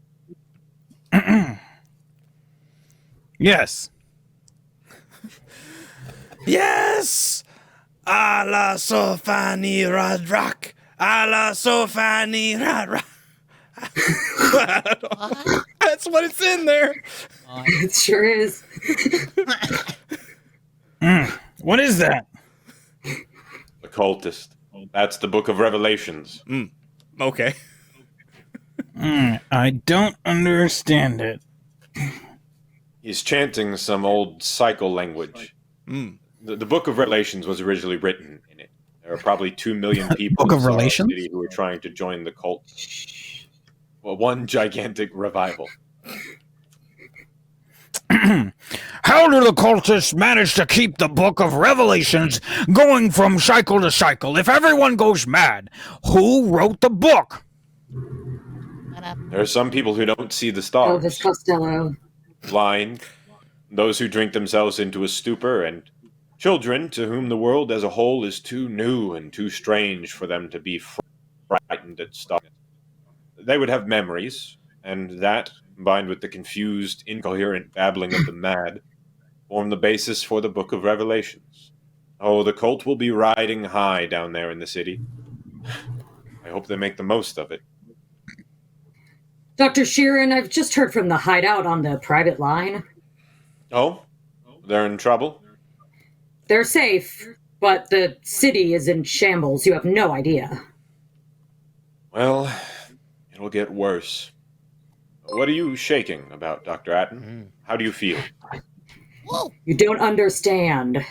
Yes. Yes! A la Sofani Radrak. A la Sofani Radrak. That's what it's in there. It sure is. What is that? The cultist. That's the Book of Revelations. Okay. I don't understand it. He's chanting some old cycle language. The Book of Revelations was originally written in it. There are probably 2 million people Book in of Sorrow Relations? City who are trying to join the cult. Well, one gigantic revival. How do the cultists manage to keep the Book of Revelations going from cycle to cycle? If everyone goes mad, who wrote the book? There are some people who don't see the Elvis stars. Costello. Blind, those who drink themselves into a stupor, and children to whom the world as a whole is too new and too strange for them to be frightened at stars. They would have memories, and that, combined with the confused, incoherent babbling of the mad, form the basis for the Book of Revelations. Oh, the cult will be riding high down there in the city. I hope they make the most of it. Dr. Sheeran, I've just heard from the hideout on the private line. Oh? They're in trouble? They're safe, but the city is in shambles. You have no idea. Well, it'll get worse. What are you shaking about, Dr. Atten? How do you feel? You don't understand.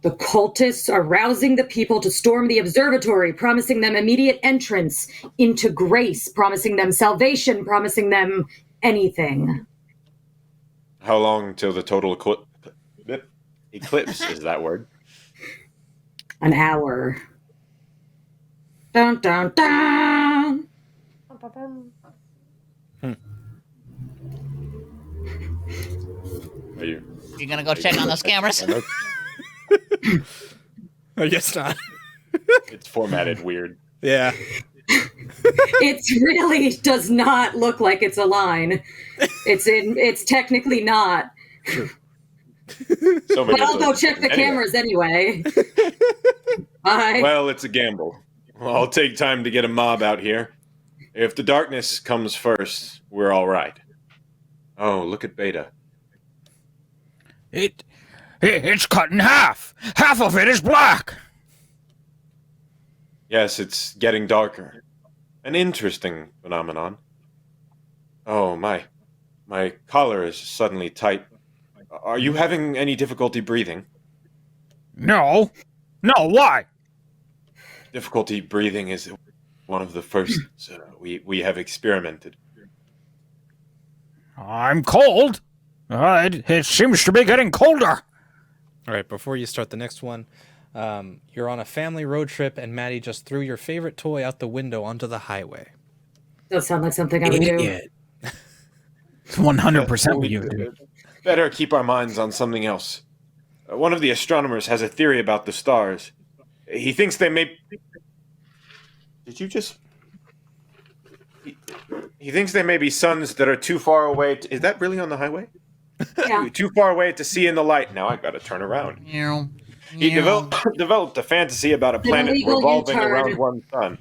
The cultists are rousing the people to storm the observatory, promising them immediate entrance into grace, promising them salvation, promising them anything. How long till the total eclipse is that word? An hour. Dun, dun, dun. Are you? You gonna go check on those cameras? I guess not. It's formatted weird. Yeah. It really does not look like it's a line. It's technically not. So many But I'll of go those. check the Anyway, cameras anyway. Bye. Well, it's a gamble. Well, I'll take time to get a mob out here. If the darkness comes first, we're all right. Oh, look at Beta. It's cut in half. Half of it is black. Yes, it's getting darker. An interesting phenomenon. Oh, my collar is suddenly tight. Are you having any difficulty breathing? No. No, why? Difficulty breathing is one of the first we have experimented. I'm cold. It seems to be getting colder. All right, before you start the next one, you're on a family road trip and Maddie just threw your favorite toy out the window onto the highway. Does sound like something I would do. Idiot. It's 100% what you would do. Better keep our minds on something else. One of the astronomers has a theory about the stars. He thinks they may... Did you just... He thinks they may be suns that are too far away... Is that really on the highway? Yeah. Too far away to see in the light. Now I gotta turn around. He developed a fantasy about a planet illegal revolving U-turn. around one sun.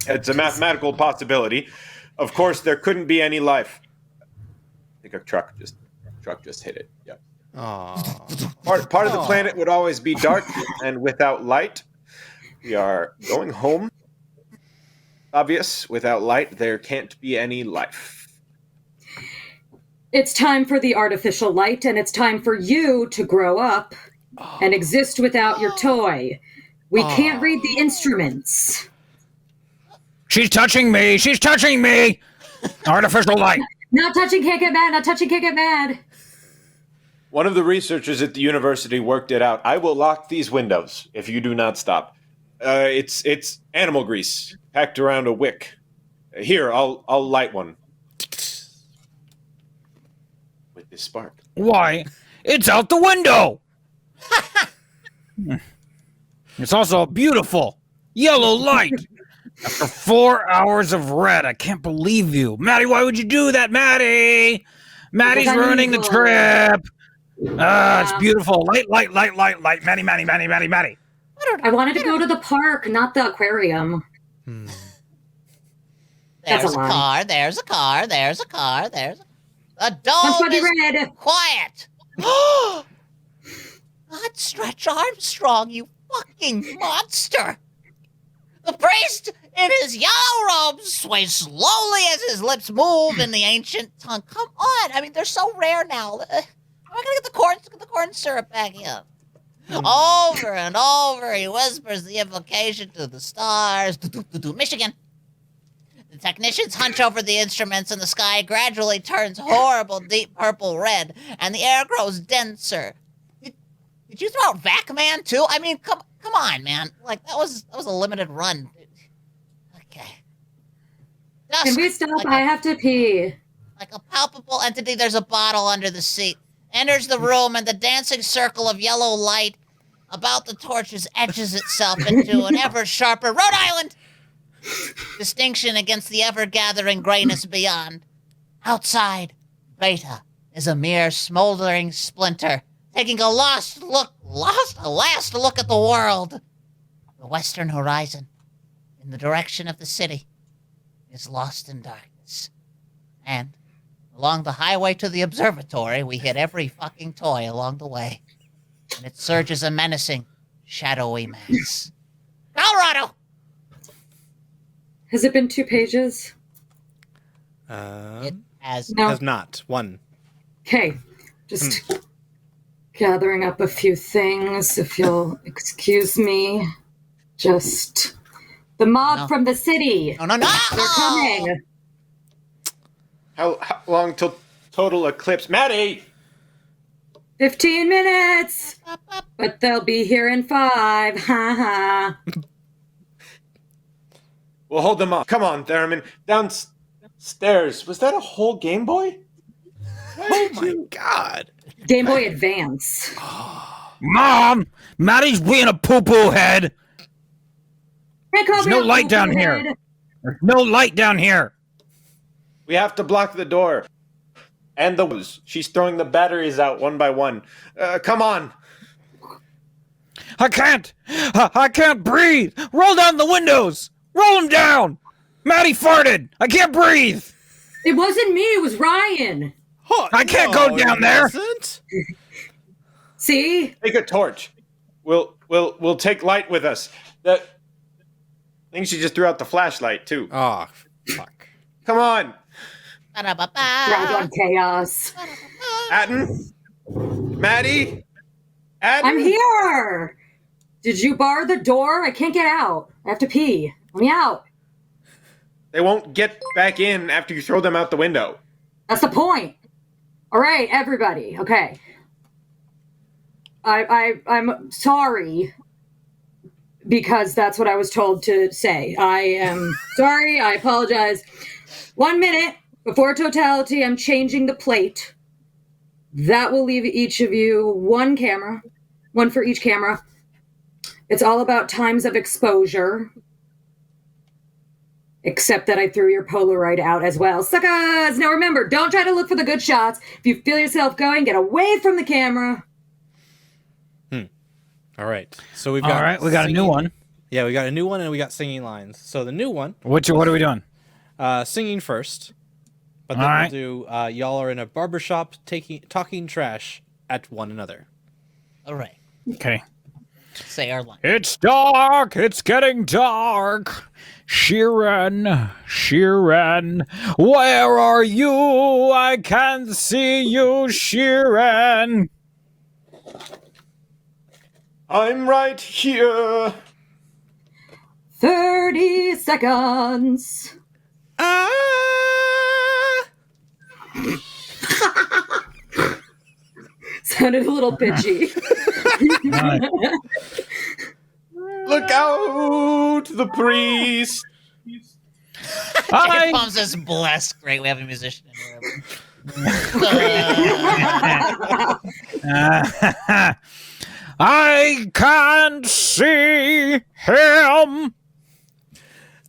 It's a mathematical possibility. Of course, there couldn't be any life. I think a truck just hit it. Yeah. Aww. Part of the planet would always be dark and without light. We are going home. Obvious, without light, there can't be any life. It's time for the artificial light, and it's time for you to grow up and exist without your toy. We can't read the instruments. She's touching me. She's touching me. Artificial light. Not touching, can't get mad. Not touching, can't get mad. One of the researchers at the university worked it out. I will lock these windows if you do not stop. It's animal grease packed around a wick. Here, I'll light one. With this spark. Why? It's out the window. It's also a beautiful yellow light. After 4 hours of red, I can't believe you. Maddie, why would you do that, Maddie? Maddie's Because I'm ruining the evil. trip. It's beautiful. Light. Maddie. I wanted to go to the park, not the aquarium. That's There's a a lie. car, there's a car, there's a car, there's a... The dog Somebody is red. quiet. God, Stretch Armstrong, you fucking monster. The priest in his yellow robes sways slowly as his lips move in the ancient tongue. Come on, I mean, they're so rare now. Am I gonna get the corn syrup back in? Over and over, he whispers the invocation to the stars. Michigan. The technicians hunch over the instruments, and the sky gradually turns horrible deep purple red, and the air grows denser. Did you throw out Vac-Man too? I mean, come on, man. Like that was a limited run. Okay. Dusk, Can we stop? like I have to pee. like a palpable entity, there's a bottle under the seat. Enters the room, and the dancing circle of yellow light about the torches etches itself into an ever sharper Rhode Island distinction against the ever-gathering grayness beyond. Outside, Beta is a mere smoldering splinter, taking a last look at the world. The western horizon, in the direction of the city, is lost in darkness. And along the highway to the observatory, we hit every fucking toy along the way. And it surges a menacing, shadowy mass. Colorado! Has it been 2 pages? It has... No. Has not. One. Okay. Just gathering up a few things, if you'll excuse me. Just the mob No. from the city. No! They're coming. How long till total eclipse? Maddie! 15 minutes. But they'll be here in 5. Ha ha. We'll hold them off. Come on, Theremin. Downstairs. Was that a whole Game Boy? Oh my god. Game Boy Advance. Mom, Maddie's being a poo-poo head. Hey, call There's me no a light down poo-poo here. head. There's no light down here. We have to block the door. And she's throwing the batteries out one by one. Come on. I can't breathe. Roll down the windows. Roll them down. Maddie farted. I can't breathe. It wasn't me, it was Ryan. Oh, I can't go down it there. wasn't. See? Take a torch. We'll take light with us. I think she just threw out the flashlight too. Ah, fuck. Come on, Thrive on chaos. Atten, Maddie, Atten. I'm here. Did you bar the door? I can't get out. I have to pee. Let me out. They won't get back in after you throw them out the window. That's the point. All right, everybody. Okay. I'm sorry because that's what I was told to say. I am sorry. I apologize. 1 minute before totality, I'm changing the plate. That will leave each of you one camera, one for each camera. It's all about times of exposure. Except that I threw your Polaroid out as well. Suckers! Now remember, don't try to look for the good shots. If you feel yourself going, get away from the camera. All right. So we've got. All right, we got a new one. Yeah, we got a new one, and we got singing lines. So the new one, What are we doing? singing first, but then All right. we'll do. Y'all are in a barbershop talking trash at one another. All right. Okay. Say our line. It's dark. It's getting dark. Sheeran, where are you? I can't see you, Sheeran. I'm right here. 30 seconds. Ah! Sounded a little pitchy. Look out, the priest. I, Mom says, bless. Great, we have a musician in here. I can't see him.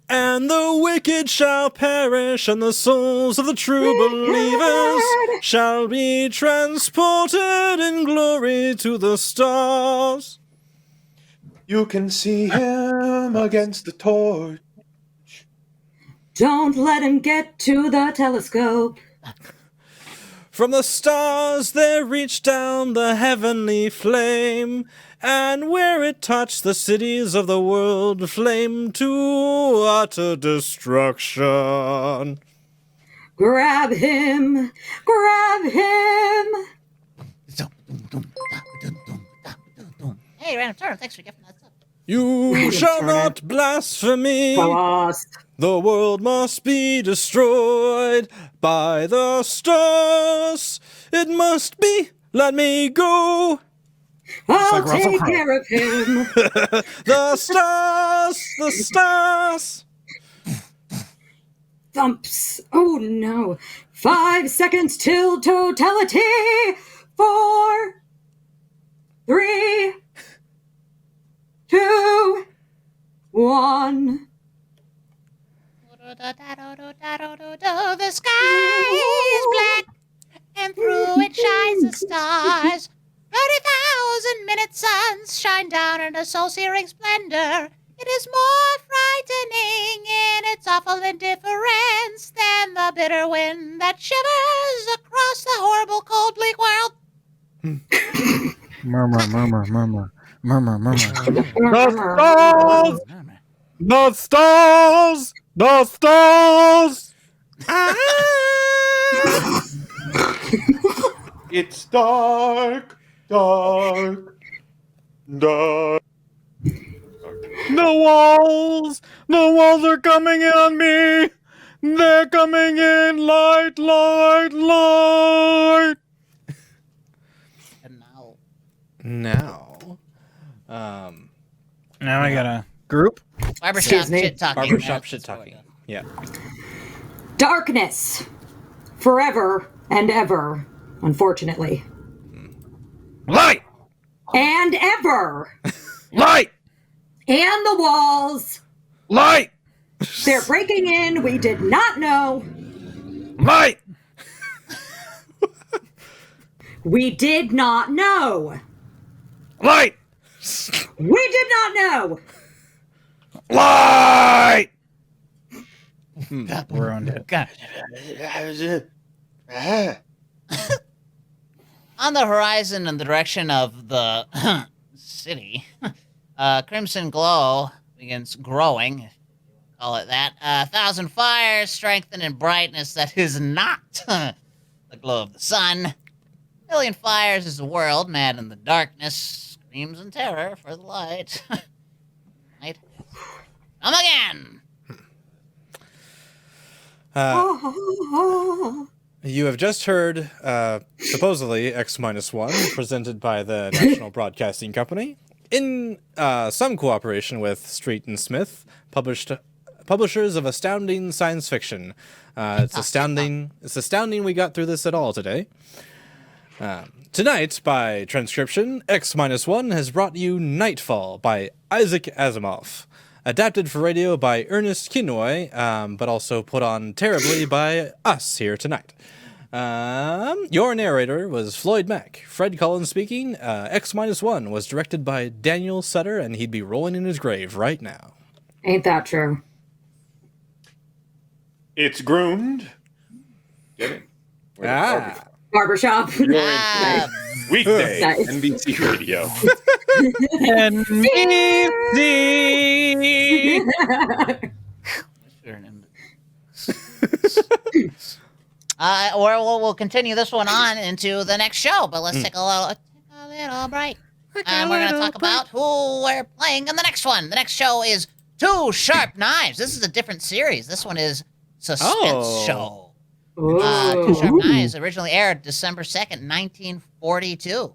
And the wicked shall perish, and the souls of the true believers shall be transported in glory to the stars. You can see him against the torch. Don't let him get to the telescope. From the stars there reached down the heavenly flame, and where it touched the cities of the world flamed to utter destruction. Grab him. Grab him. Hey, random turn. Thanks for gifting that stuff. You shall not blaspheme. Lost. The world must be destroyed by the stars. It must be. Let me go. I'll like Russell take Crowe. care of him. The stars. The stars. Thumps. Oh no. 5 seconds till totality. 4, 3, 2, 1. The sky is black, and through it shines the stars. 30,000 minute suns shine down in a soul-searing splendor. It is more frightening in its awful indifference than the bitter wind that shivers across the horrible, cold, bleak world. Murmur, murmur, murmur, murmur, murmur. The stars. The stars. It's dark, dark, dark. The walls are coming in on me. They're coming in, light, light, light. And now, Now I got a group. barbershop Excuse me. shit talking. barbershop shit talking. Yeah. Darkness. Forever and ever, unfortunately. Light, And ever. light, And the walls. light, They're breaking in. We did not know. light. We did not know. Light! We did not know. Light! We're on it. God. On the horizon in the direction of the city, crimson glow begins growing, if you call it that. 1,000 fires strengthen in brightness that is not the glow of the sun. 1,000,000 fires is a world mad in the darkness, screams in terror for the light. Light. Come again! You have just heard, supposedly, X-1, presented by the National Broadcasting Company, in some cooperation with Street and Smith, publishers of astounding science fiction. It's astounding we got through this at all today. Tonight, by transcription, X-1 has brought you Nightfall by Isaac Asimov. Adapted for radio by Ernest Kinoy, but also put on terribly by us here tonight. Your narrator was Floyd Mack. Fred Collins speaking. X-1 was directed by Daniel Sutter, and he'd be rolling in his grave right now. Ain't that true? It's groomed. Get it? Barbershop. Ah, Weekday, Nice. NBC Radio. or we'll continue this one on into the next show, but let's take a little break. And we're going to talk about who we're playing in the next one. The next show is Two Sharp Knives. This is a different series. This one is Suspense Show. Two Sharp Knives originally aired December 2nd, 1942.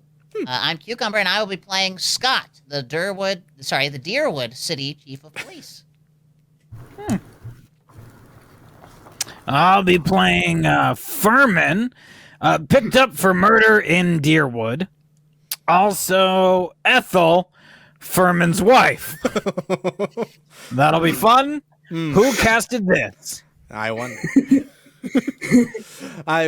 I'm Cucumber, and I will be playing Scott, the Deerwood City Chief of Police. I'll be playing Furman, picked up for murder in Deerwood. Also, Ethel, Furman's wife. That'll be fun. Who casted this? I wonder. I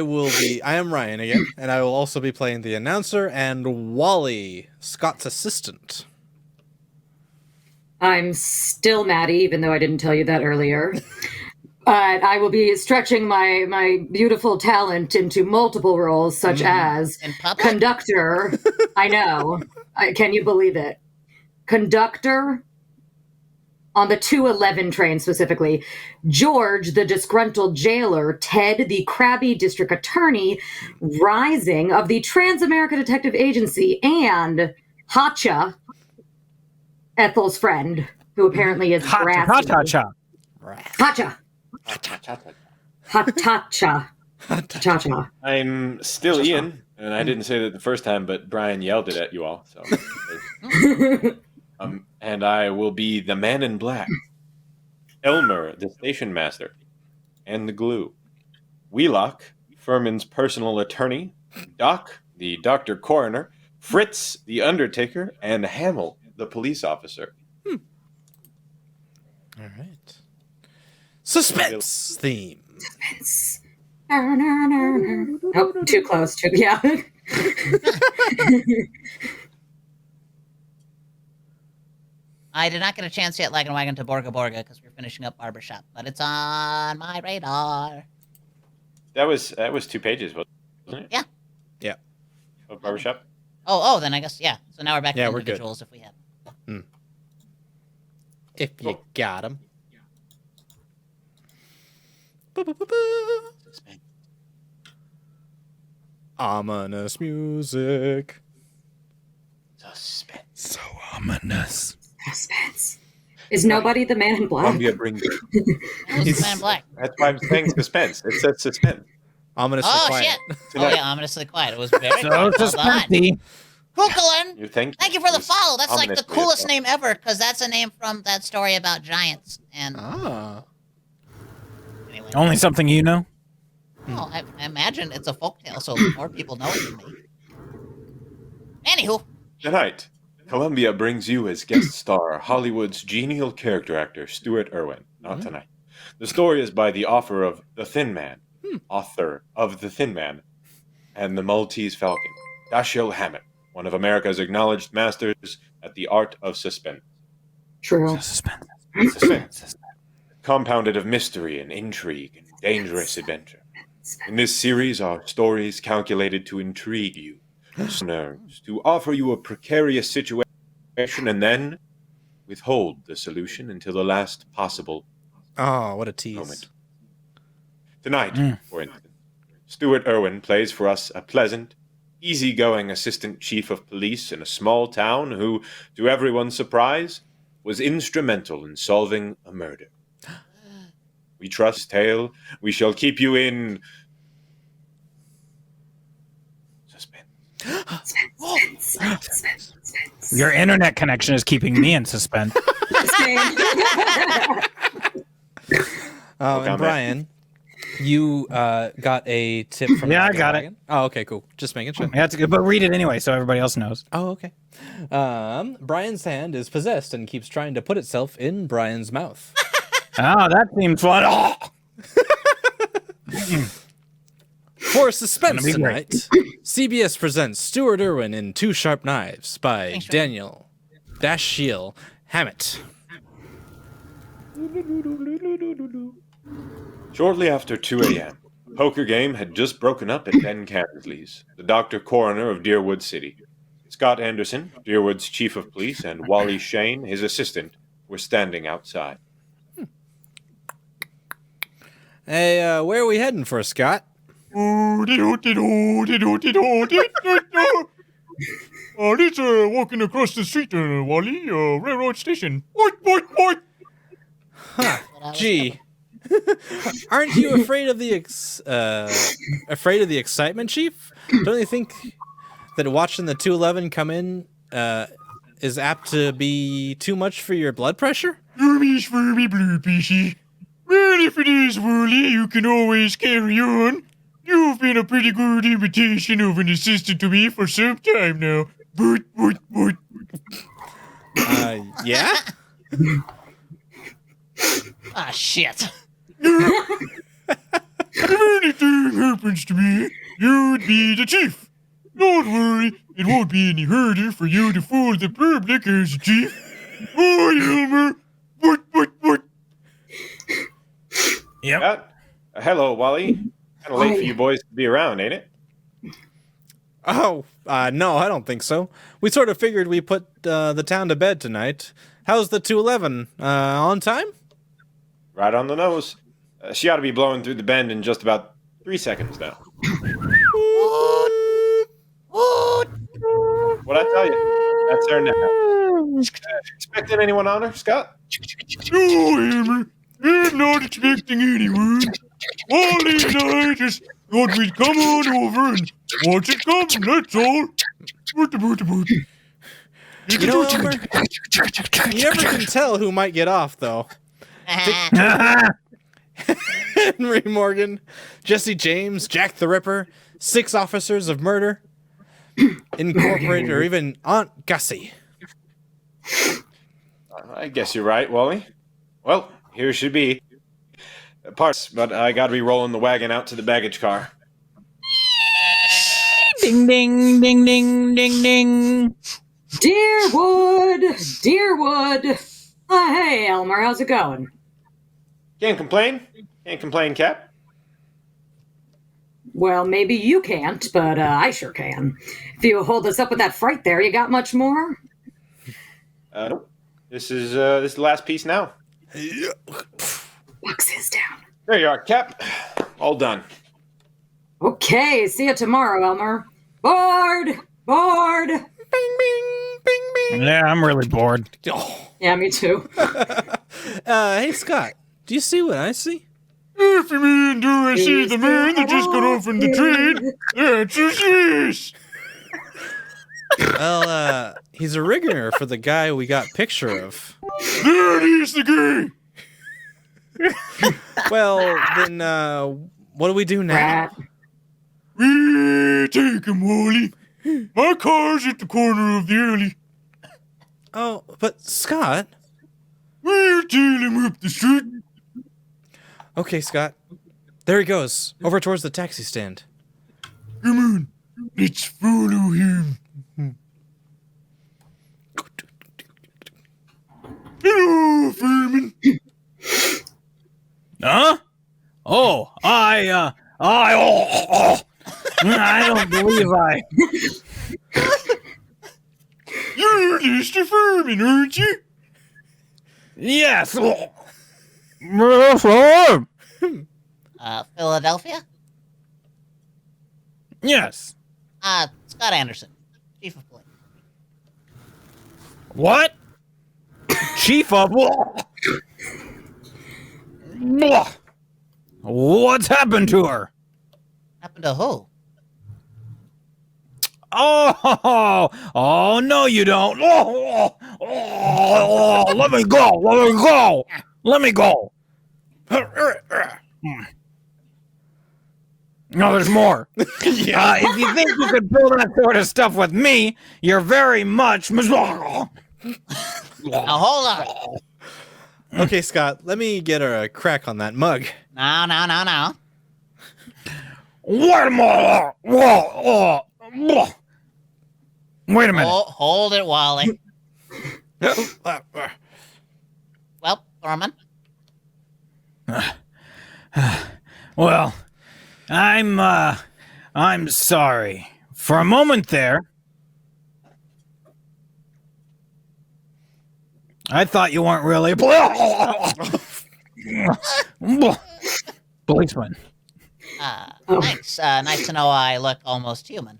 am Ryan again, and I will also be playing the announcer and Wally, Scott's assistant. I'm still Maddie, even though I didn't tell you that earlier. I will be stretching my beautiful talent into multiple roles, such as In public? conductor. I know. Can you believe it? Conductor on the 211 train specifically. George, the disgruntled jailer. Ted, the crabby district attorney. Rising of the Trans-America Detective Agency. And Hacha, Ethel's friend, who apparently is brassy. Hacha. Hacha. Hatacha. Cha-cha. I'm still Ian, and I didn't say that the first time, but Brian yelled it at you all. So, and I will be the Man in Black, Elmer, the station master, and the Glue, Wheelock, Furman's personal attorney, Doc, the doctor coroner, Fritz, the undertaker, and Hamill, the police officer. All right. Suspense theme. Oh, too close. Yeah. I did not get a chance yet, Lagan Wagon, to Borga Borga because we're finishing up Barbershop, but it's on my radar. That was 2 pages, wasn't it? Yeah. Yeah. Of Barbershop? Oh, then I guess, yeah. So now we're back Yeah, to we're good. individuals if we have. If you got him. Ominous music. Suspense. So ominous. Suspense. Is nobody the Man in Black? Columbia brings it. Who's the Man in Black? That's why I'm saying suspense. It says suspense. Ominously Oh, quiet. shit. Oh, yeah, ominously quiet. It was very So well done. suspensey. Kukulin, You think? thank you for the follow. That's like the Ominously coolest as well. name ever because that's a name from that story about giants. And Ah. anyway, Only something you know? well, I imagine it's a folktale, so more people know it than me. Anywho, Tonight, Columbia brings you as guest star Hollywood's genial character actor Stuart Irwin. Not tonight. The story is by the author of The Thin Man, and The Maltese Falcon, Dashiell Hammett, one of America's acknowledged masters at the art of suspense. True. Suspense. Suspense, compounded of mystery and intrigue and dangerous adventure. In this series are stories calculated to intrigue you, listeners to offer you a precarious situation and then withhold the solution until the last possible Oh, what a tease. moment. Tonight, for instance, Stuart Irwin plays for us a pleasant, easygoing assistant chief of police in a small town who, to everyone's surprise, was instrumental in solving a murder. We trust tale. We shall keep you in suspense. Your internet connection is keeping me in suspense. And Brian, you got a tip from Yeah, I Dragon got it. Wagon? Oh, okay, cool. Just making sure. That's good, but read it anyway so everybody else knows. Oh, okay. Brian's hand is possessed and keeps trying to put itself in Brian's mouth. Oh, that seems fun. Oh! For suspense Gonna be great. tonight, CBS presents Stuart Irwin in Two Sharp Knives by Daniel Dashiell Hammett. Shortly after 2 a.m., a poker game had just broken up at Ben Cansley's, the doctor coroner of Deerwood City. Scott Anderson, Deerwood's chief of police, and Wally Shane, his assistant, were standing outside. Hey, where are we heading for, Scott? It's walking across the street, Wally, railroad station. What? Huh. Gee. Aren't you afraid of the excitement, Chief? Don't you think that watching the 211 come in is apt to be too much for your blood pressure? Hermes for me, blue peasy. Well, if it is, Wally, you can always carry on. You've been a pretty good imitation of an assistant to me for some time now. But. Yeah? Ah, shit. If anything happens to me, you'd be the chief. Don't worry, it won't be any harder for you to fool the public as a chief. Bye, Elmer. But. Yep. Scott? Hello, Wally. Kind of late for you boys to be around, ain't it? Oh, no, I don't think so. We sort of figured we put the town to bed tonight. How's the 211? On time? Right on the nose. She ought to be blowing through the bend in just about 3 seconds now. What'd I tell you? That's her now. Expecting anyone on her, Scott? No, Elmer. I'm not expecting anyone. Wally and I just thought we'd come on over and watch it come, that's all. You know, Elmer, you never can tell who might get off, though. Henry Morgan, Jesse James, Jack the Ripper, 6 officers of murder, Incorporated, or even Aunt Gussie. I guess you're right, Wally. Well, here should be parts, but I gotta be rolling the wagon out to the baggage car. Ding, ding, ding, ding, ding, ding. Deerwood! Hey, Elmer, how's it going? Can't complain, Cap. Well, maybe you can't, but I sure can. If you hold us up with that fright there, you got much more? Nope. This is the last piece now. Box his down. There you are, Cap. All done. Okay, see you tomorrow, Elmer. Bored! Bing, bing, bing, bing. Yeah, I'm really bored. Oh. Yeah, me too. Hey, Scott, do you see what I see? If you mean do I see the man that just got off in the train, that's his face. Well, he's a rigger for the guy we got picture of. That is the guy. Well, then, what do we do now? Rat. We take him, Wally. My car's at the corner of the alley. Oh, but Scott. We'll tail him up the street. Okay, Scott. There he goes, over towards the taxi stand. Come on, let's follow him. Hello, Furman. Huh? Oh, I don't believe Mr. Furman, aren't you? Yes. Philadelphia? Yes. Scott Anderson, Chief of Police. What? Chief of... What's happened to her? Happened to who? Oh, no, you don't. Let me go. Let me go. No, there's more. If you think you could pull that sort of stuff with me, you're very much... Now, hold on. Okay, Scott, let me get a crack on that mug. No. Wait a minute. Wait a minute. Hold it, Wally. Well, Thurman? Well, I'm sorry. For a moment there, I thought you weren't really policeman. Thanks. Nice to know I look almost human.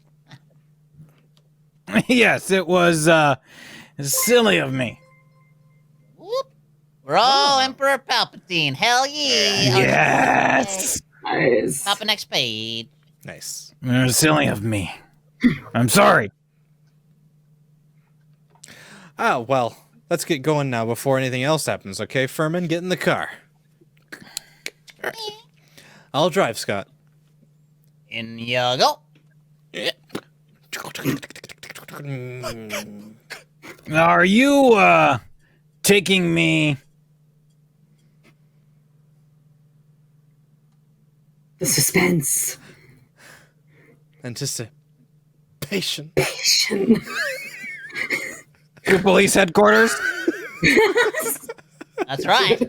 Yes, it was silly of me. Whoop. We're all Emperor Palpatine. Hell yeah. Yes. Nice. Top of next page. Nice. It was silly of me. I'm sorry. Ah, well, let's get going now before anything else happens, okay, Furman? Get in the car. I'll drive, Scott. In you go. Are you taking me? The suspense. Anticipation. To police headquarters? That's right.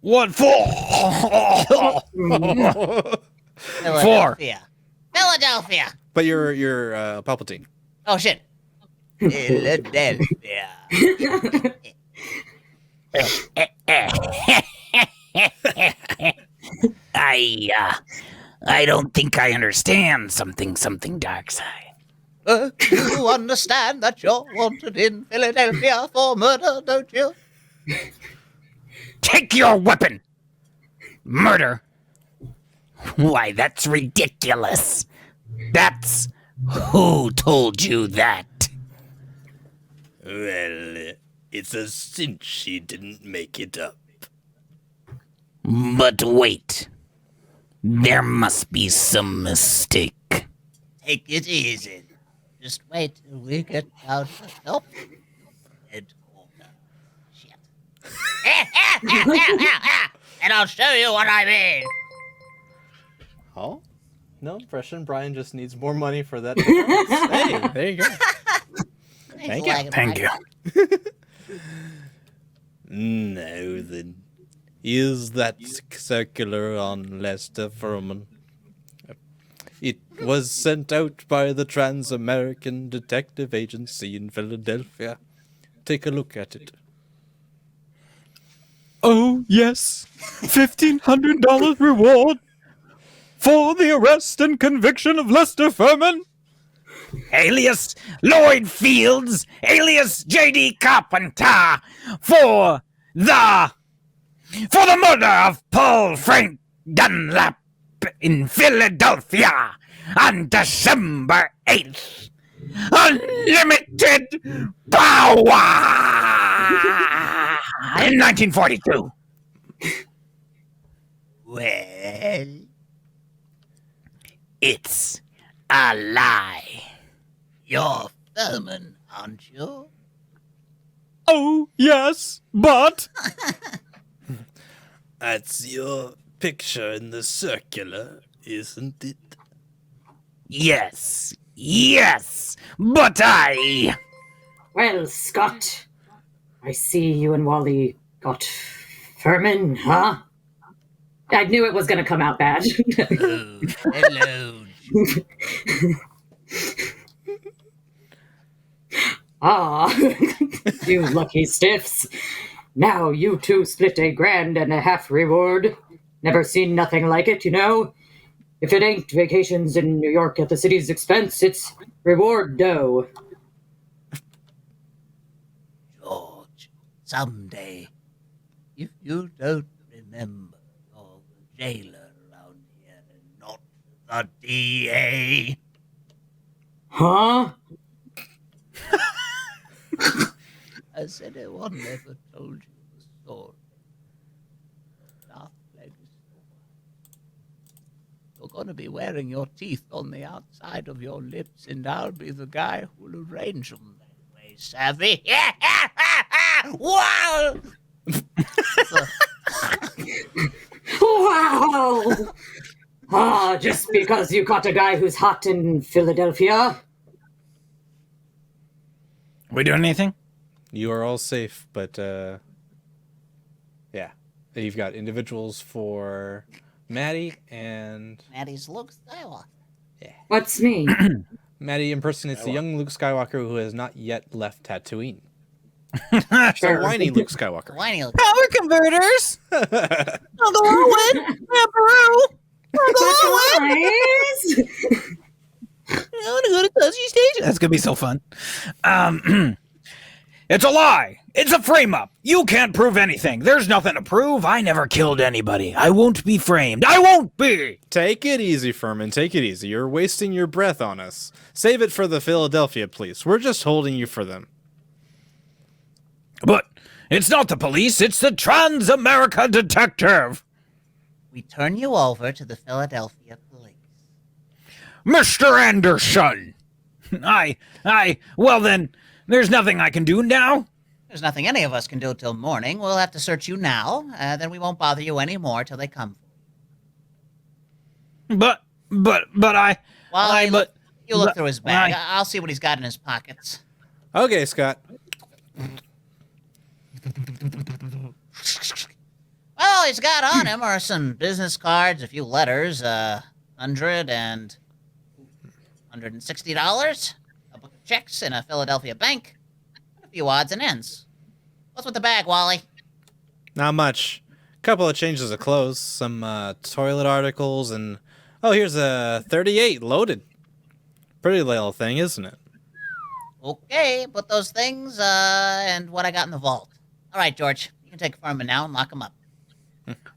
What for? Philadelphia. Philadelphia. But you're Palpatine. Oh, shit. Philadelphia. I don't think I understand something dark side. You understand that you're wanted in Philadelphia for murder, don't you? Take your weapon! Murder? Why, that's ridiculous. That's... Who told you that? Well, it's a cinch she didn't make it up. But wait. There must be some mistake. Take it easy. Just wait till we get down to help. Shit. And I'll show you what I mean. Oh? No impression. Brian just needs more money for that. Hey, there you go. Thank you. Now then, is that circular on Lester Furman? It was sent out by the Trans-American Detective Agency in Philadelphia. Take a look at it. Oh, yes. $1,500 reward for the arrest and conviction of Lester Furman, alias Lloyd Fields, alias J.D. Carpenter, for the murder of Paul Frank Dunlap in Philadelphia on December 8th. Unlimited power in 1942. Well, It's a lie. you're Furman, aren't you? Oh, yes, but... That's your picture in the circular, isn't it? Yes, but I... Well, Scott, I see you and Wally got Furman, huh? I knew it was going to come out bad. Oh, hello. Ah, you lucky stiffs. Now you two split $1.50 reward. Never seen nothing like it, you know? If it ain't vacations in New York at the city's expense, it's reward dough. George, someday, if you don't remember, you're the jailer around here and not the DA. Huh? Has anyone ever told you the story? Darth Plagueis. You're going to be wearing your teeth on the outside of your lips, and I'll be the guy who'll arrange them that way, savvy? Wow! Wow! Ah, just because you caught a guy who's hot in Philadelphia? We doing anything? You are all safe, but yeah. You've got individuals for Maddie, and Maddie's Luke Skywalker. What's me? Maddie impersonates the young Luke Skywalker who has not yet left Tatooine. Sure. So whiny Luke Skywalker. Whiny Luke. Power converters! Uncle Owen! Peru! Guys! I want to go to Cozy Station. That's gonna be so fun. It's a lie. It's a frame-up. You can't prove anything. There's nothing to prove. I never killed anybody. I won't be framed. I won't be. Take it easy, Furman. Take it easy. You're wasting your breath on us. Save it for the Philadelphia police. We're just holding you for them. But it's not the police. It's the Trans-America Detective. We turn you over to the Philadelphia police. Mr. Anderson. Well then, there's nothing I can do now. There's nothing any of us can do till morning. We'll have to search you now, then we won't bother you anymore till they come. But I... Well, you look but- through his bag. I'll see what he's got in his pockets. Okay, Scott. Well, he's got on him are some business cards, a few letters, $160, a book of checks in a Philadelphia bank, and a few odds and ends. What's with the bag, Wally? Not much. Couple of changes of clothes, some toilet articles, and... Oh, here's a 38 loaded. Pretty little thing, isn't it? Okay, put those things, and what I got in the vault. All right, George, you can take Furman now and lock him up.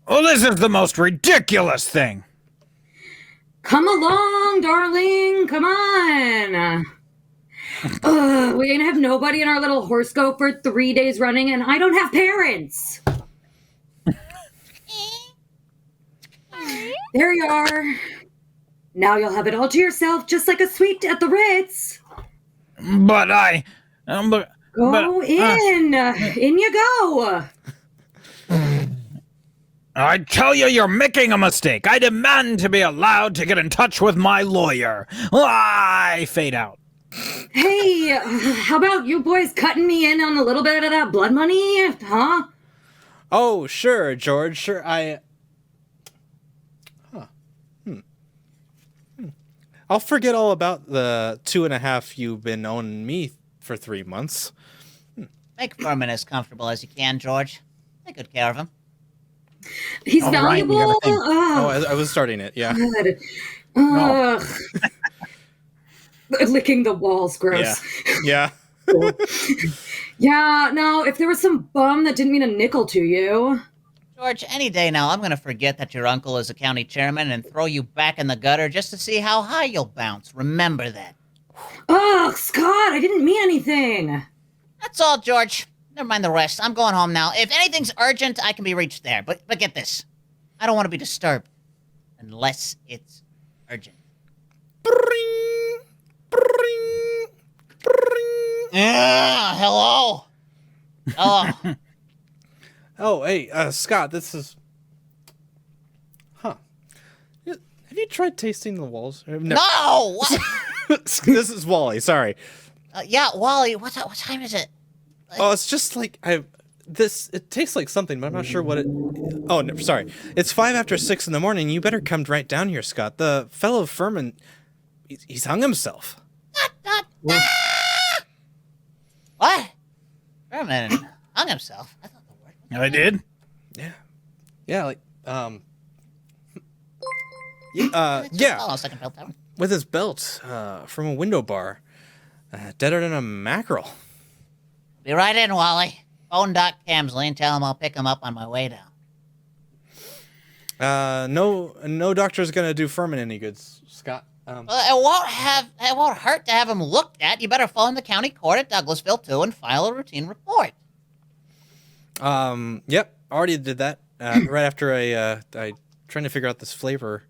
Oh, this is the most ridiculous thing. Come along, darling. Come on. We ain't have nobody in our little horoscope for 3 days running, and I don't have parents. There you are. Now you'll have it all to yourself, just like a suite at the Ritz. But I... Go in. In you go. I tell you, you're making a mistake. I demand to be allowed to get in touch with my lawyer. I fade out. Hey, how about you boys cutting me in on a little bit of that blood money? Huh? Oh, sure, George. Sure, I'll forget all about the 2.5 you've been owing me for 3 months. Make Furman as comfortable as you can, George. Take good care of him. He's All right, you valuable. gotta think. Oh, I was starting it, yeah. God. No. Licking the walls, gross. Yeah. Yeah, no, if there was some bum that didn't mean a nickel to you. George, any day now, I'm going to forget that your uncle is a county chairman and throw you back in the gutter just to see how high you'll bounce. Remember that. Ugh, Scott, I didn't mean anything. That's all, George. Never mind the rest. I'm going home now. If anything's urgent, I can be reached there. But get this. I don't want to be disturbed. Unless it's urgent. Yeah, hello? Hello. Oh, hey, Scott, this is... Huh. Have you tried tasting the walls? No! What? This is Wally, sorry. Yeah, Wally, what time is it? Oh, it's just like it tastes like something, but I'm not sure what it. Oh, no, sorry. It's 5 after 6 in the morning. You better come right down here, Scott. The fellow Furman, he's hung himself. Furman hung himself. I thought the word. I did. Yeah, like Yeah. Oh, second belt tower. with his belt from a window bar, deader than a mackerel. Be right in, Wally. Phone Doc Camsley and tell him I'll pick him up on my way down. No doctor's gonna do Furman any good, Scott. It won't hurt to have him looked at. You better phone the county court at Douglasville too and file a routine report. Yep, already did that. Right after I trying to figure out this flavor.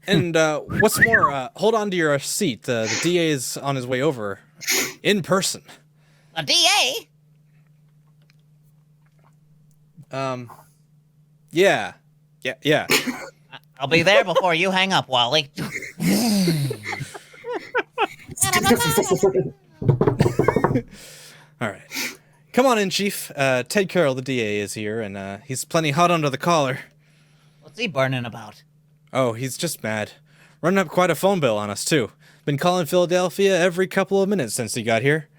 And what's more, hold on to your seat. The DA is on his way over, in person. A DA? Yeah. I'll be there before you hang up, Wally. All right. Come on in, Chief. Ted Carroll, the DA, is here, and he's plenty hot under the collar. What's he burning about? Oh, he's just mad. Running up quite a phone bill on us, too. Been calling Philadelphia every couple of minutes since he got here.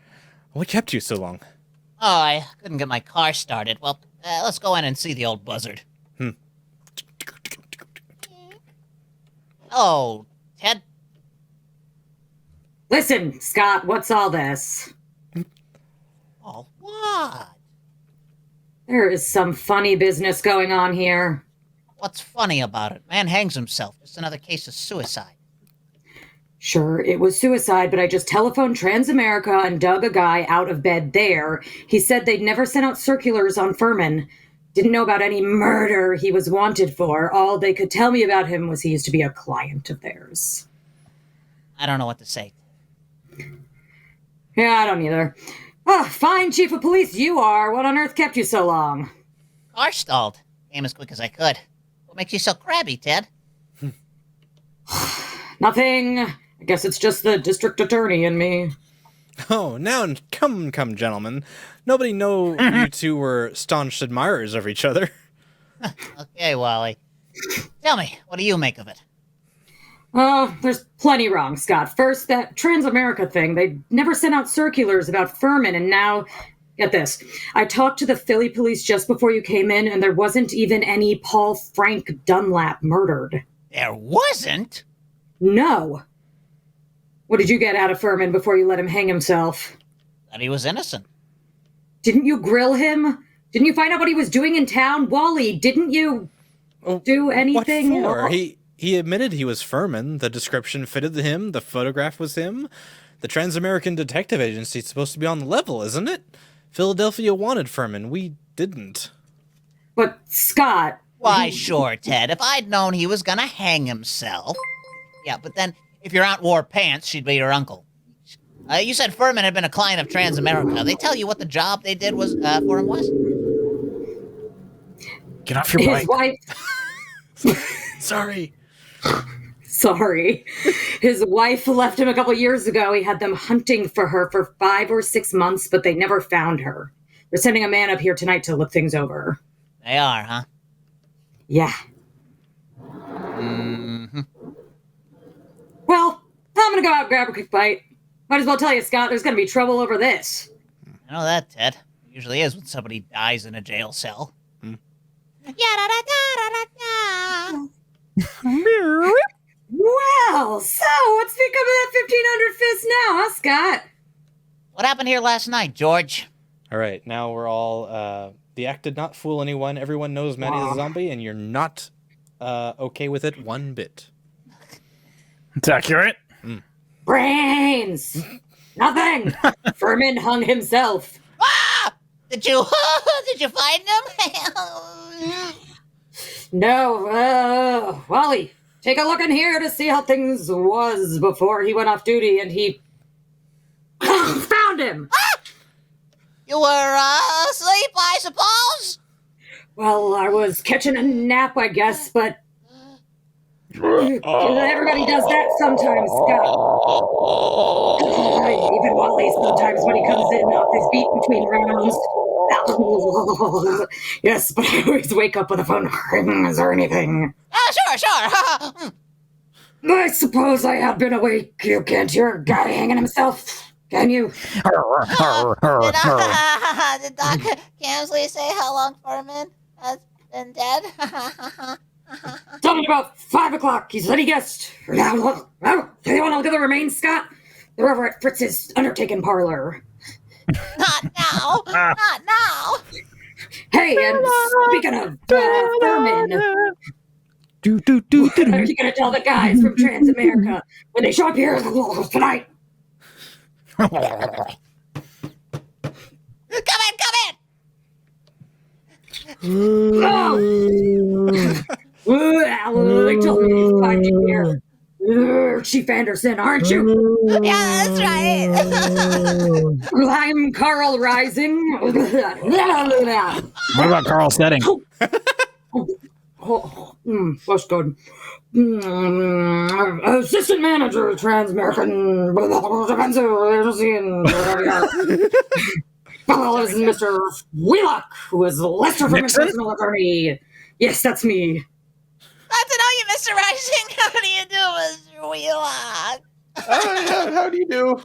What kept you so long? Oh, I couldn't get my car started. Well, let's go in and see the old buzzard. Oh, Ted? Listen, Scott, what's all this? Oh, what? There is some funny business going on here. What's funny about it? Man hangs himself. Just another case of suicide. Sure, it was suicide, but I just telephoned Transamerica and dug a guy out of bed there. He said they'd never sent out circulars on Furman. Didn't know about any murder he was wanted for. All they could tell me about him was he used to be a client of theirs. I don't know what to say. Yeah, I don't either. Oh, fine, Chief of Police, you are. What on earth kept you so long? Car stalled. Came as quick as I could. What makes you so crabby, Ted? Nothing. I guess it's just the district attorney and me. Oh, now come, gentlemen. Nobody know you two were staunch admirers of each other. Okay, Wally. Tell me, what do you make of it? Oh, there's plenty wrong, Scott. First, that Transamerica thing. They never sent out circulars about Furman, and now, get this. I talked to the Philly police just before you came in, and there wasn't even any Paul Frank Dunlap murdered. There wasn't? No. What did you get out of Furman before you let him hang himself? That he was innocent. Didn't you grill him? Didn't you find out what he was doing in town? Wally, didn't you do anything? What for? He admitted he was Furman. The description fitted him. The photograph was him. The Transamerican Detective Agency is supposed to be on the level, isn't it? Philadelphia wanted Furman. We didn't. But, Scott... Why, sure, Ted. If I'd known he was gonna hang himself... Yeah, but then, if your aunt wore pants, she'd be your uncle. You said Furman had been a client of Transamerica. They tell you what the job they did was for him was? Get off your bike. His wife... Sorry. Sorry. His wife left him a couple years ago. He had them hunting for her for 5 or 6 months, but they never found her. They're sending a man up here tonight to look things over. They are, huh? Yeah. Mm-hmm. Well, I'm gonna go out and grab a quick bite. Might as well tell you, Scott, there's gonna be trouble over this. I know that, Ted. It usually is when somebody dies in a jail cell. Well, so what's become of that 1,500 fists now, huh, Scott? What happened here last night, George? All right, now we're all... the act did not fool anyone. Everyone knows Manny's a zombie, and you're not okay with it one bit. It's accurate. Brains! Nothing! Furman hung himself. Ah! Did you find him? No, Wally, take a look in here to see how things was before he went off duty, and he found him. You were asleep, I suppose? Well, I was catching a nap, I guess, but everybody does that sometimes, Scott. Even Wally sometimes when he comes in off his beat between rounds. Yes, but I always wake up with a phone rings or anything. Sure. I suppose I have been awake. You can't hear a guy hanging himself. Can you? Did Doc Camsley say how long Furman has been dead? Something about 5 o'clock. He said he guessed. Anyone look at the remains, Scott? They're over at Fritz's undertaking parlor. Not now. Not now. Hey, and speaking of Furman, what are you gonna tell the guys from Transamerica when they show up here tonight? Come in. They told me to find you here. Chief Anderson, aren't you? Yeah, that's right. I'm Carl Rising. What about Carl Setting? That's good. Assistant manager of Transamerican Defensive Agency and fellow is Mr. Wheelock, who is Lester Furman's personal attorney. Yes, that's me. Glad to know you, Mr. Rising. How do you do, Mr. Wheelock? How do you do?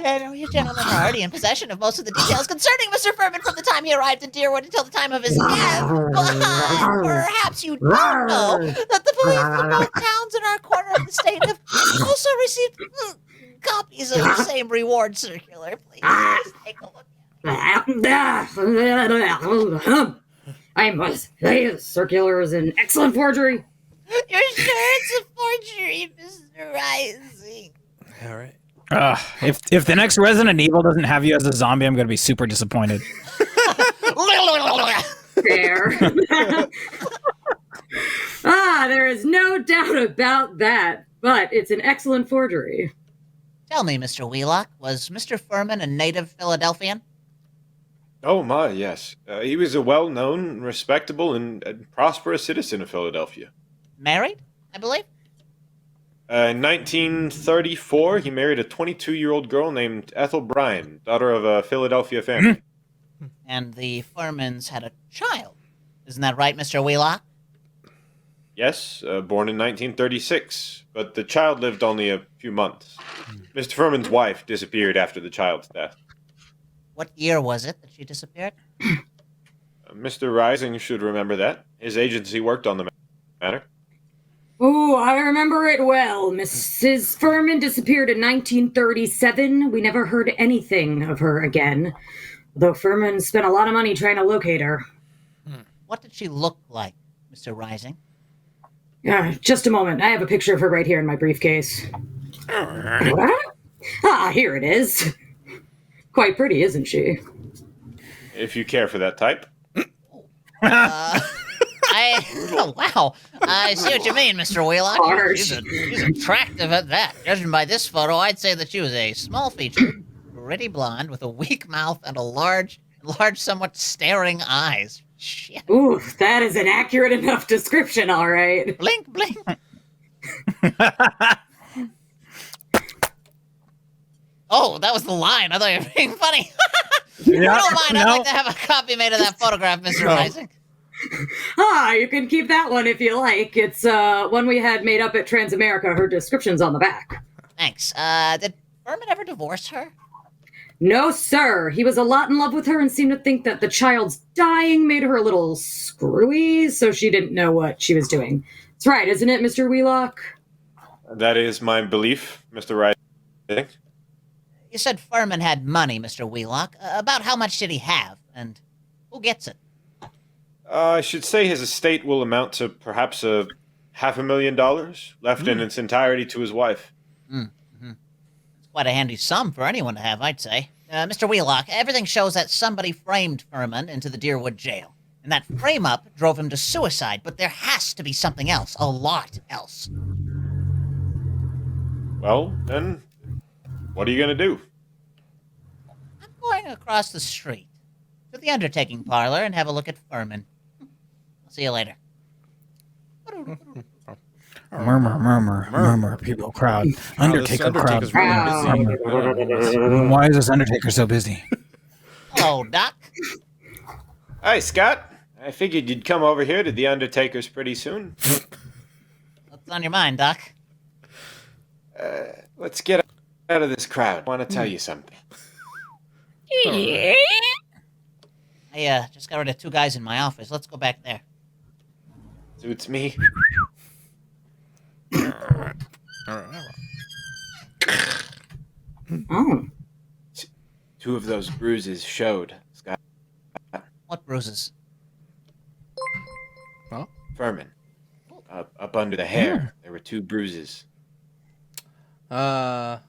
I know you gentlemen are already in possession of most of the details concerning Mr. Furman from the time he arrived in Deerwood until the time of his death. But perhaps you don't know that the police from both towns in our corner of the state have also received copies of the same reward circular. Please take a look at it. I must say, the circular is an excellent forgery. You're sure it's a forgery, Mr. Rising? All right. If the next Resident Evil doesn't have you as a zombie, I'm gonna be super disappointed. Fair. There is no doubt about that, but it's an excellent forgery. Tell me, Mr. Wheelock, was Mr. Furman a native Philadelphian? Oh my, yes. He was a well-known, respectable, and prosperous citizen of Philadelphia. Married, I believe? In 1934, he married a 22-year-old girl named Ethel Bryan, daughter of a Philadelphia family. And the Furmans had a child. Isn't that right, Mr. Wheelock? Yes, born in 1936, but the child lived only a few months. Mr. Furman's wife disappeared after the child's death. What year was it that she disappeared? Mr. Rising should remember that. His agency worked on the matter. Oh, I remember it well. Mrs. Furman disappeared in 1937. We never heard anything of her again, though Furman spent a lot of money trying to locate her. What did she look like, Mr. Rising? Just a moment. I have a picture of her right here in my briefcase. Here it is. Quite pretty, isn't she? If you care for that type. Wow. I see what you mean, Mr. Wheelock. She's attractive at that. Judging by this photo, I'd say that she was a small-featured, pretty blonde with a weak mouth and a large, somewhat staring eyes. Shit. Ooh, that is an accurate enough description, all right. Blink, blink. Oh, that was the line. I thought you were being funny. Yeah, I don't mind. I'd like to have a copy made of that photograph, Mr. Rising. You can keep that one if you like. It's one we had made up at Transamerica. Her description's on the back. Thanks. Did Furman ever divorce her? No, sir. He was a lot in love with her and seemed to think that the child's dying made her a little screwy, so she didn't know what she was doing. That's right, isn't it, Mr. Wheelock? That is my belief, Mr. Rising. You said Furman had money, Mr. Wheelock. About how much did he have, and who gets it? I should say his estate will amount to perhaps $500,000, left in its entirety to his wife. It's quite a handy sum for anyone to have, I'd say. Mr. Wheelock, everything shows that somebody framed Furman into the Deerwood jail. And that frame-up drove him to suicide, but there has to be something else, a lot else. Well, then, what are you going to do? I'm going across the street to the undertaking parlor and have a look at Furman. I'll see you later. Murmur, people crowd. Undertaker crowd. Undertaker's really busy. Why is this Undertaker so busy? Hello, Doc. Hi, Scott. I figured you'd come over here to the Undertaker's pretty soon. What's on your mind, Doc? Let's get out of this crowd. I want to tell you something. I just got rid of 2 guys in my office. Let's go back there. Suits me. Oh. 2 of those bruises showed, Scott. What bruises? Furman. Up under the hair, there were 2 bruises. So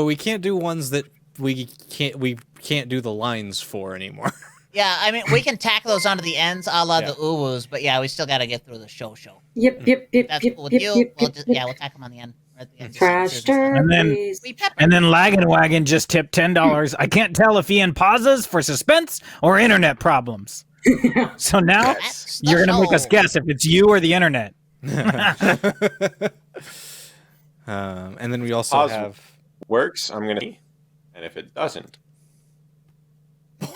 we can't do ones that we can't do the lines for anymore. Yeah, I mean, we can tack those onto the ends, a la the uwus, but yeah, we still got to get through the show. Yep. That's cool with you. We'll tack them on the end. Right at the end. Trashterpiece. And then Laggin' Wagon just tipped $10. I can't tell if Ian pauses for suspense or internet problems. So now That's the you're gonna make us show. guess if it's you or the internet. And then we also Pause have. Works, I'm going to... And if it doesn't,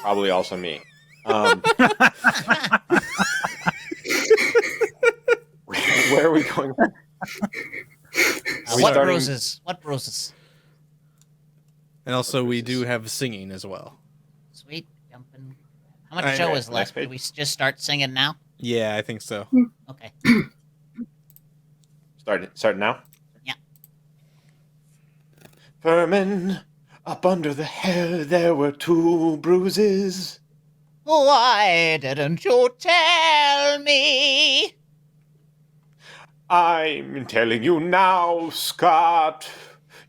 probably also me. Where are we going? What starting- bruises? What bruises? And also we do have singing as well. Sweet. Jumping. How much Alright, show alright, is next left? page. Do we just start singing now? Yeah, I think so. Okay. Start now? Yeah. Furman, up under the hair there were 2 bruises. Why didn't you tell me? I'm telling you now, Scott.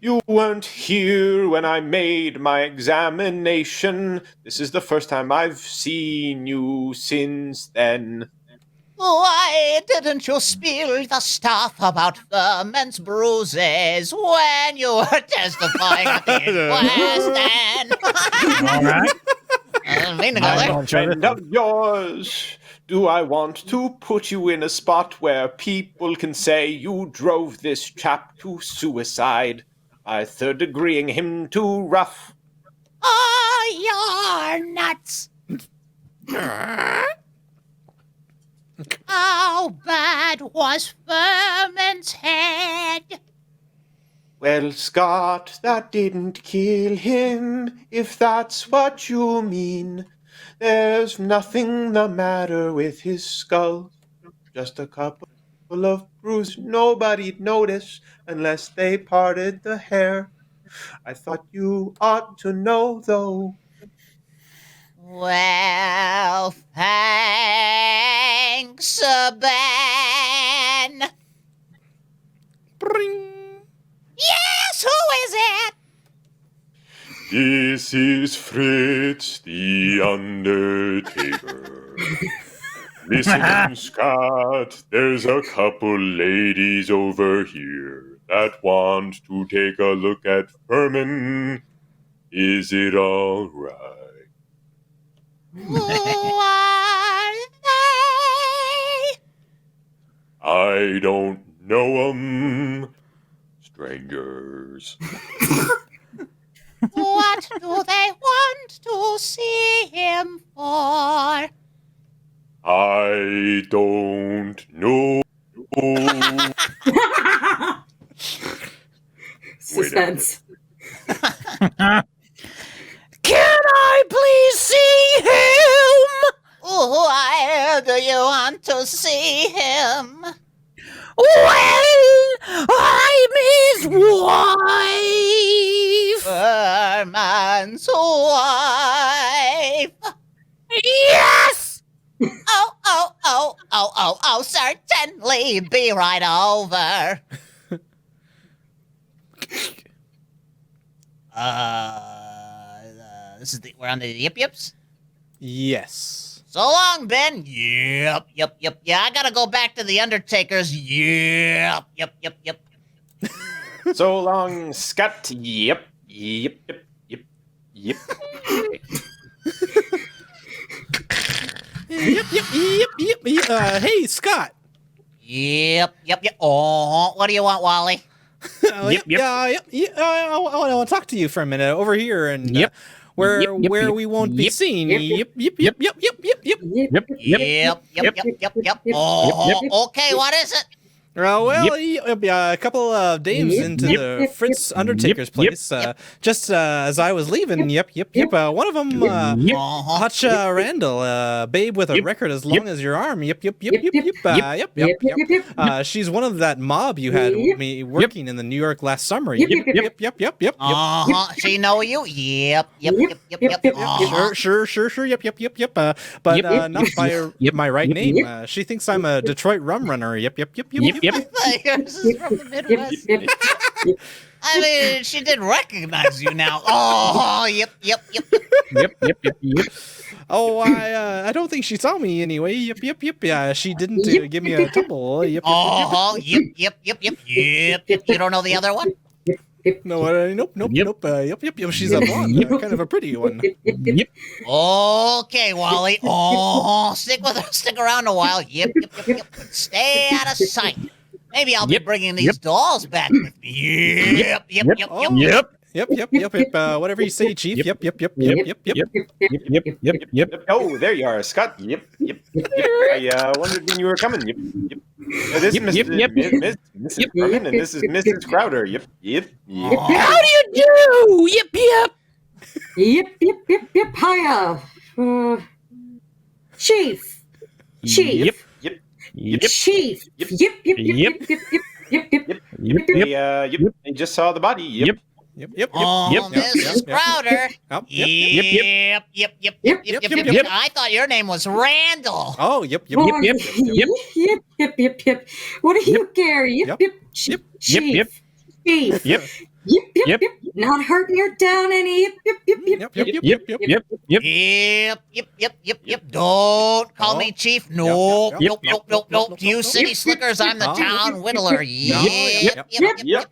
You weren't here when I made my examination. This is the first time I've seen you since then. Why didn't you spill the stuff about Furman's bruises when you were testifying at the inquest then? All right. I didn't mean to go there. Friend of yours, do I want to put you in a spot where people can say you drove this chap to suicide by third-degreeing him too rough? Oh, you're nuts. How bad was Furman's head? Well, Scott, that didn't kill him, if that's what you mean. There's nothing the matter with his skull. Just a couple of bruises nobody'd notice unless they parted the hair. I thought you ought to know, though. Well, thanks, Ben. Yes, who is it? This is Fritz the Undertaker. Listen, Scott, there's a couple ladies over here that want to take a look at Furman. Is it all right? Who are they? I don't know 'em. Strangers. What do they want to see him for? I don't know. Suspense. Can I please see him? Why do you want to see him? Well, I'm his wife. Furman's wife. Yes. Oh, certainly. Be right over. We're on the yip yips? Yes. So long, Ben. Yep. Yeah, I gotta go back to the Undertaker's. Yep. So long, Scott. Yep. Yep. Hey, Scott. Yep. Oh, what do you want, Wally? Yep. I want to talk to you for a minute over here, and Yep. where Yep. we won't be Yep. seen. Yep. Yep. Oh, okay, what is it? A couple of dames into the Fritz Undertaker's place. Just as I was leaving, one of them, Hutch Randall, babe with a record as long as your arm. She's one of that mob you had with me working in the New York last summer. Yep. She know you? Yep. Sure. Yep. But not by my right name. She thinks I'm a Detroit rum runner. Yep. Yours is from the Midwest. I mean, she did recognize you now. Oh, yep. Oh, I don't think she saw me anyway. Yep. Yeah, she didn't give me a tumble. Yep. Yep. You don't know the other one? No, nope. Yep. She's a blonde, kind of a pretty one. Okay, Wally. Stick around a while. Yep. Stay out of sight. Maybe I'll be bringing these dolls back with me. Yep. Whatever you say, Chief. Yep. Oh, there you are, Scott. Yep. I wondered when you were coming. Yep. This is Mrs. Berman, and this is Mrs. Crowder. Yep. How do you do? Yep. Yep. Hiya. Chief. Yep. Chief. Yep. I just saw the body. Yep. Mrs. Crowder. Yep. I thought your name was Randall. Oh, yep. What do you care? Yep. Chief. Yep. Not hurting your down any. Yep. Don't call me Chief. Nope. You city slickers, I'm the town whittler. Yep.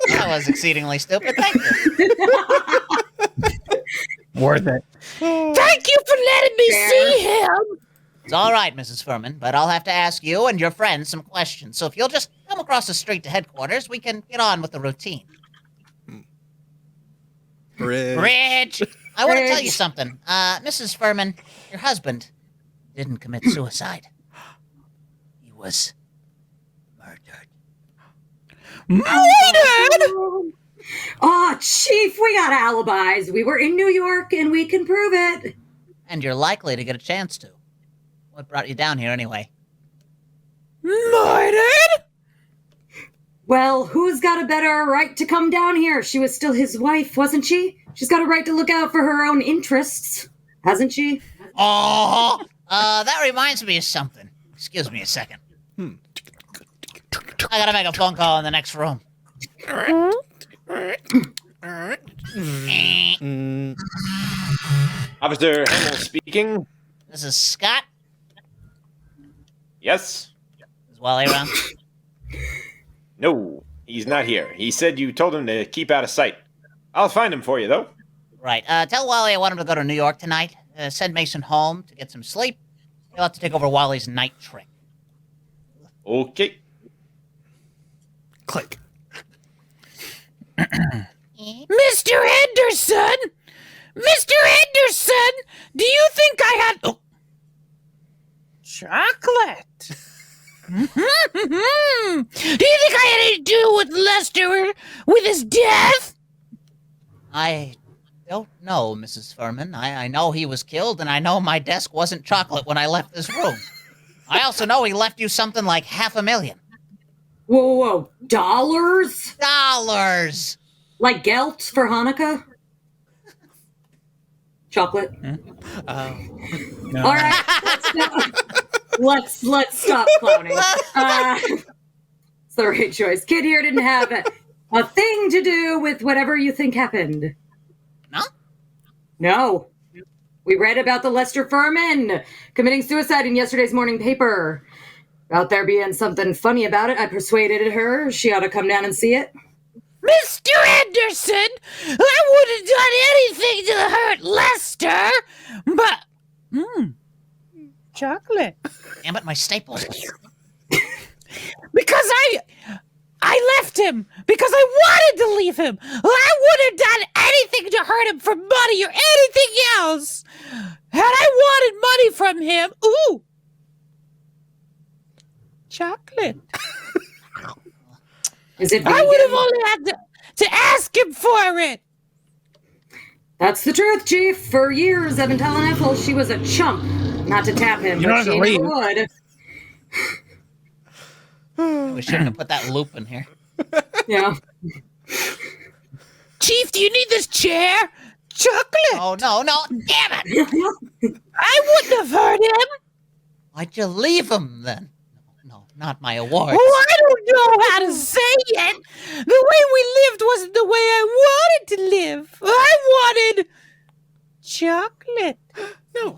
That was exceedingly stupid. Thank you. Worth it. Thank you for letting me see him. It's all right, Mrs. Furman, but I'll have to ask you and your friends some questions. So if you'll just come across the street to headquarters, we can get on with the routine. Bridge! I want to tell you something. Mrs. Furman, your husband didn't commit suicide. He was Murdered! Oh, Chief, we got alibis. We were in New York, and we can prove it. And you're likely to get a chance to. What brought you down here anyway? Murdered? Well, who's got a better right to come down here? She was still his wife, wasn't she? She's got a right to look out for her own interests, hasn't she? Oh, that reminds me of something. Excuse me a second. I gotta make a phone call in the next room. Officer Hamill speaking. This is Scott. Yes. Is Wally around? No, he's not here. He said you told him to keep out of sight. I'll find him for you, though. Right. Tell Wally I want him to go to New York tonight. Send Mason home to get some sleep. He'll have to take over Wally's night trick. Okay. Click. Mr. Henderson! Mr. Henderson! Do you think I had... Oh. Chocolate! Do you think I had anything to do with Lester, with his death? I don't know, Mrs. Furman. I know he was killed, and I know my desk wasn't chocolate when I left this room. I also know he left you something like $500,000. Whoa. Dollars? Dollars! Like gelt for Hanukkah? Chocolate? No. All right. Let's stop clowning. It's the right choice. Kid here didn't have a thing to do with whatever you think happened. No? No. We read about the Lester Furman committing suicide in yesterday's morning paper. About there being something funny about it, I persuaded her she ought to come down and see it. Mr. Henderson, I wouldn't have done anything to hurt Lester, but... chocolate. Damn it, my staples. Because I left him, because I wanted to leave him. I would have done anything to hurt him for money or anything else. Had I wanted money from him, Chocolate. Is it I vegan? would have only had to ask him for it. That's the truth, Chief. For years, I've been telling Ethel she was a chump. Not to tap him, You but don't have she to never leave. would. We shouldn't have put that loop in here. Yeah. Chief, do you need this chair? Chocolate. Oh, no, damn it! I wouldn't have hurt him. Why'd you leave him then? No, not my awards. Oh, I don't know how to say it. The way we lived wasn't the way I wanted to live. I wanted chocolate. No.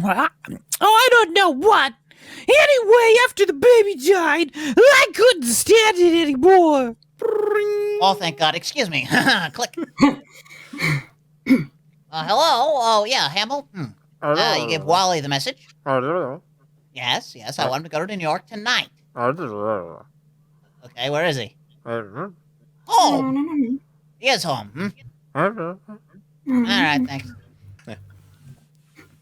I don't know what. Anyway, after the baby died, I couldn't stand it anymore. Oh, thank God. Excuse me. Click. Hello? Oh, yeah, Hamill? You gave Wally the message? Yes, I want him to go to New York tonight. Okay, where is he? Home! He is home, All right, thanks. Yeah.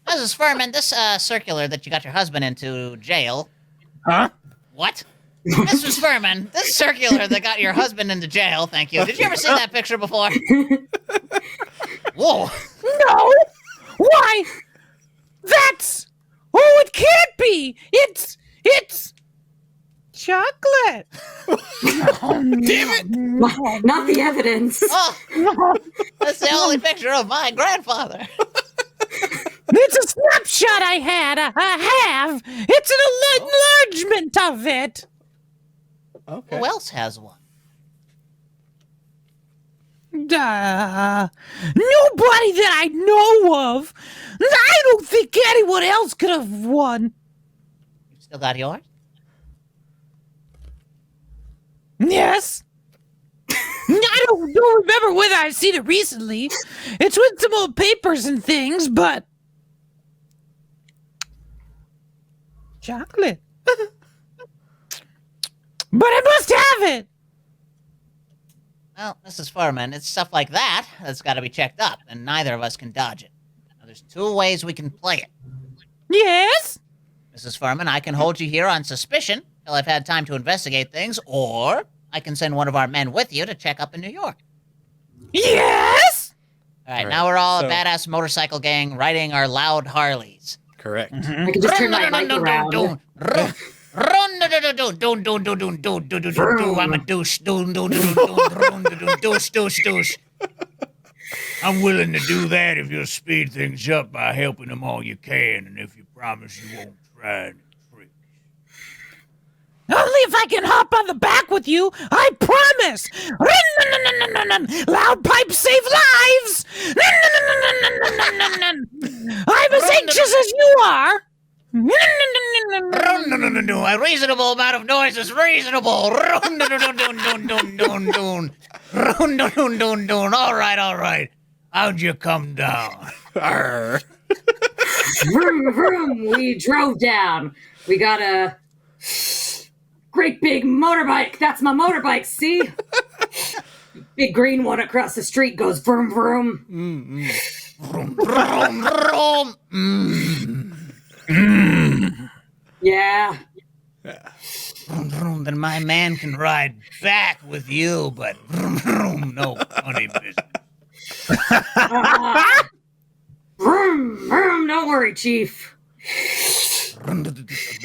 Mrs. Furman, this circular that you got your husband into jail. Huh? What? Mrs. Furman, this circular that got your husband into jail, thank you. Did you ever see that picture before? Whoa. No! Why? That's... Oh, it can't be! It's... chocolate! Damn it! Not the evidence. Oh, that's the only picture of my grandfather. It's a snapshot I have. It's an enlargement of it. Okay. Who else has one? Nobody that I know of. I don't think anyone else could have won. You still got yours? Yes. I don't remember whether I've seen it recently. It's with some old papers and things, but... chocolate. But I must have it. Well, Mrs. Furman, it's stuff like that that's got to be checked up, and neither of us can dodge it. Now, there's two ways we can play it. Yes? Mrs. Furman, I can hold you here on suspicion till I've had time to investigate things, or I can send one of our men with you to check up in New York. Yes? All right, All now right, we're all so- a badass motorcycle gang riding our loud Harleys. Correct. I can just turn my mic around. I'm a douche. Douche. I'm willing to do that if you'll speed things up by helping them all you can, and if you promise you won't try any tricks. Only if I can hop on the back with you, I promise! Loud pipes save lives! I'm as anxious as you are! A reasonable amount of noise is reasonable. All right. How'd you come down? Arr. Vroom, vroom. We drove down. We got a great big motorbike. That's my motorbike, see? Big green one across the street goes vroom, vroom. Vroom, vroom. Yeah. Vroom, vroom. Then my man can ride back with you, but vroom, vroom, no funny business. Vroom, vroom. Don't worry, Chief. I'm a douche.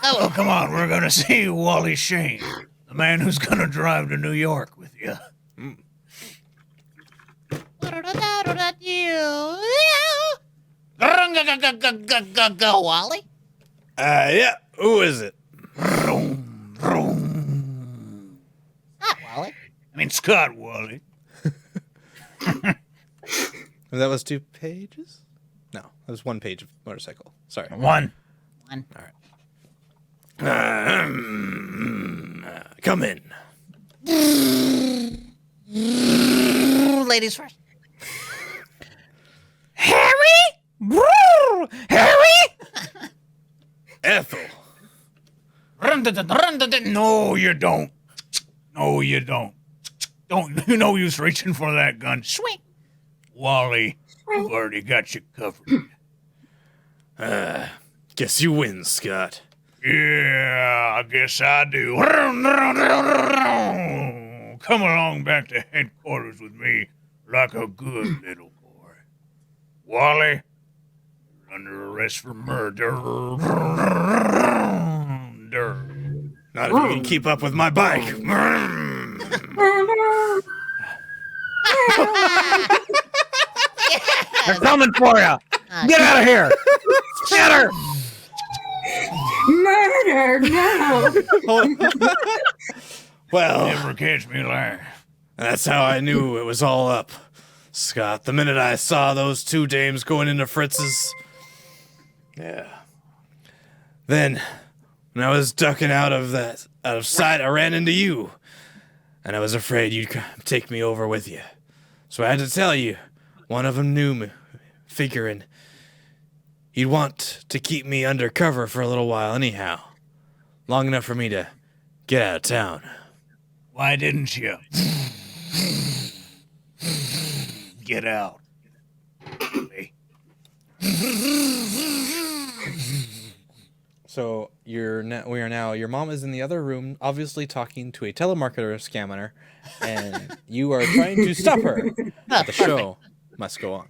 Oh, come on, we're gonna see Wally Shane, the man who's gonna drive to New York with you. Go, Wally. Yeah. Who is it? Vroom, vroom. Not Wally. I mean, Scott Wally. That was 2 pages? No, that was 1 page of motorcycle. Sorry. One. Come in. Ladies first. Harry? Woo! Harry? Ethel. No, you don't. No, you don't. Don't. You know you's reaching for that gun. Swing. Wally. I've already got you covered. Guess you win, Scott. Yeah, I guess I do. Come along back to headquarters with me like a good little boy. Wally, you're under arrest for murder. Not if you can keep up with my bike. They're coming for you. Get out of here. Get her. Murder, no. Well, Never catch me lying. that's how I knew it was all up, Scott. The minute I saw those two dames going into Fritz's. Yeah. Then, when I was ducking out of sight, I ran into you. And I was afraid you'd take me over with you. So I had to tell you, one of them knew me, figuring he'd want to keep me undercover for a little while anyhow. Long enough for me to get out of town. Why didn't you? Get out. So we are now. Your mom is in the other room, obviously talking to a telemarketer scammer, and you are trying to stop her. But the show must go on.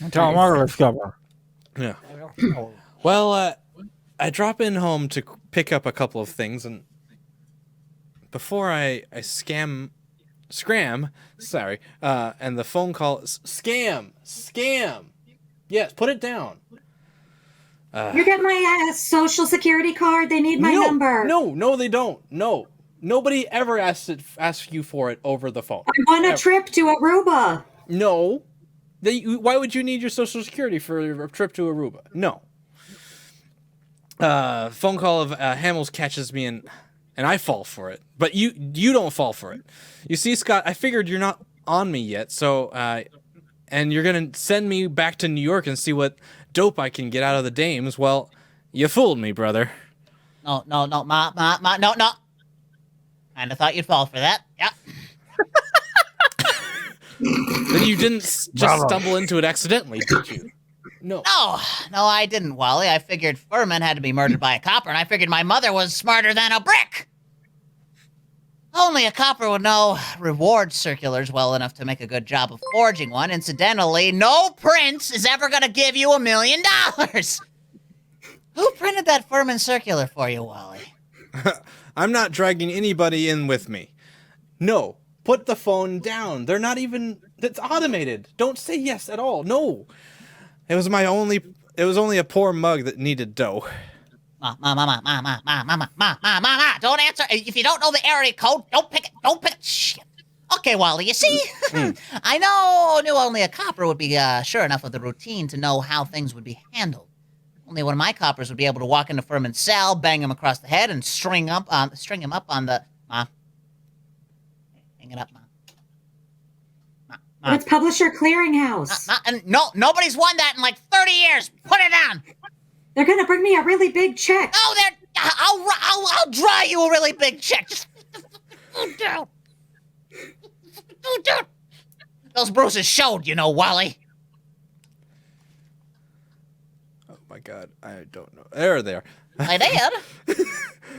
Telemarketer scammer. Yeah. Well, I drop in home to pick up a couple of things, and before I scram, sorry, and the phone call is scam. Yes, put it down. You're getting my social security card. They need my number. No, they don't. No, nobody ever asks you for it over the phone. I want a trip to Aruba. No. Why would you need your social security for a trip to Aruba? No. Phone call of Hamels catches me and I fall for it. But you don't fall for it. You see, Scott, I figured you're not on me yet, so and you're gonna send me back to New York and see what dope I can get out of the dames. Well, you fooled me, brother. No, no. Kinda thought you'd fall for that. Yeah. Then you didn't just stumble into it accidentally, did you? No. No, I didn't, Wally. I figured Furman had to be murdered by a copper, and I figured my mother was smarter than a brick. Only a copper would know reward circulars well enough to make a good job of forging one. Incidentally, no prince is ever going to give you $1 million. Who printed that Furman circular for you, Wally? I'm not dragging anybody in with me. No, put the phone down. They're not even... It's automated. Don't say yes at all. No. It was only a poor mug that needed dough. Ma. Don't answer. If you don't know the area code, don't pick it. Shit. Okay, Wally, you see? I knew only a copper would be sure enough of the routine to know how things would be handled. Only one of my coppers would be able to walk into Furman's cell, bang him across the head, and string him up on the... Ma. Hang it up, Ma. It's Publisher Clearinghouse. No, nobody's won that in like 30 years. Put it down. They're gonna bring me a really big check. Oh, I'll draw you a really big check. Just down. Those bruises showed, Wally. Oh my God, I don't know. There they are. I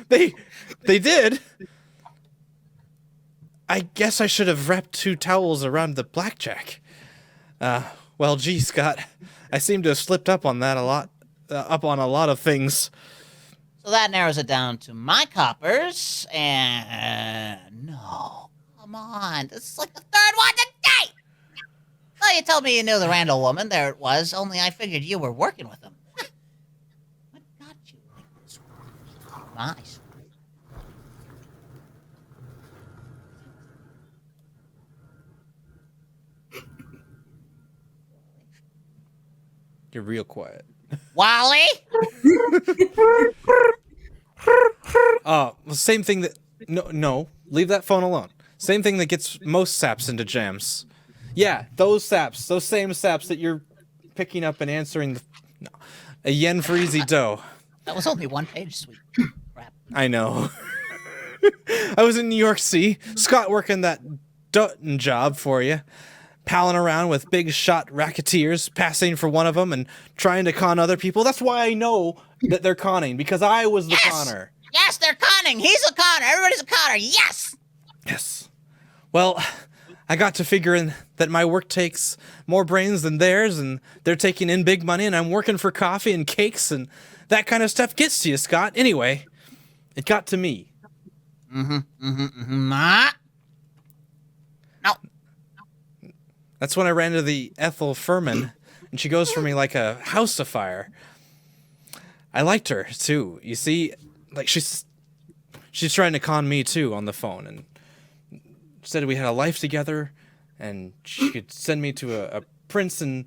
did. They did. I guess I should have wrapped 2 towels around the blackjack. Well, gee, Scott, I seem to have slipped up on that a lot of things. So that narrows it down to my coppers, and no, come on, this is like the 3rd one today. Well, you told me you knew the Randall woman. There it was. Only I figured you were working with them. What got you like this? Nice. You're real quiet. Wally? Same thing that... No, leave that phone alone. Same thing that gets most saps into jams. Yeah, those saps. Those same saps that you're picking up and answering a yen for easy dough. That was only 1 page, sweet crap. I know. I was in New York, see? Scott working that Dutton job for you. palling around with big shot racketeers, passing for one of them and trying to con other people. That's why I know that they're conning, because I was the conner. Yes, they're conning. He's a conner. Everybody's a conner. Yes. Yes. Well, I got to figuring that my work takes more brains than theirs, and they're taking in big money, and I'm working for coffee and cakes, and that kind of stuff gets to you, Scott. Anyway, it got to me. No. That's when I ran into the Ethel Furman, and she goes for me like a house afire. I liked her too. You see, like she's trying to con me too on the phone, and said we had a life together, and she could send me to a prince and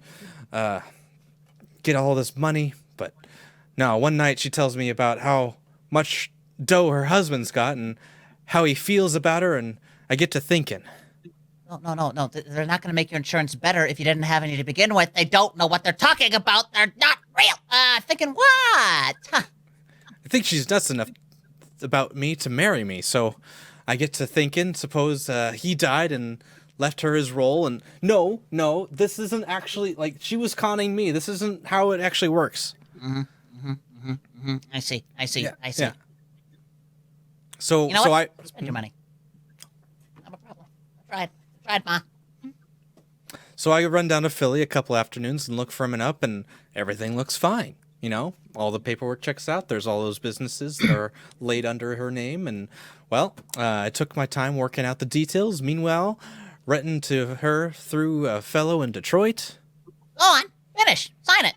get all this money. But no, one night she tells me about how much dough her husband's got and how he feels about her, and I get to thinking. No. They're not going to make your insurance better if you didn't have any to begin with. They don't know what they're talking about. They're not real. Thinking what? Huh. I think she's nuts enough about me to marry me, so I get to thinking, suppose he died and left her his role, and no, this isn't actually, like, she was conning me. This isn't how it actually works. I see. Yeah. Yeah. So, You know so what? Spend your money. Not a problem. I tried, Ma. So I run down to Philly a couple afternoons and look Furman up, and everything looks fine. You know, all the paperwork checks out. There's all those businesses that are laid under her name, and well, I took my time working out the details. Meanwhile, renting to her through a fellow in Detroit. Go on. Finish. Sign it.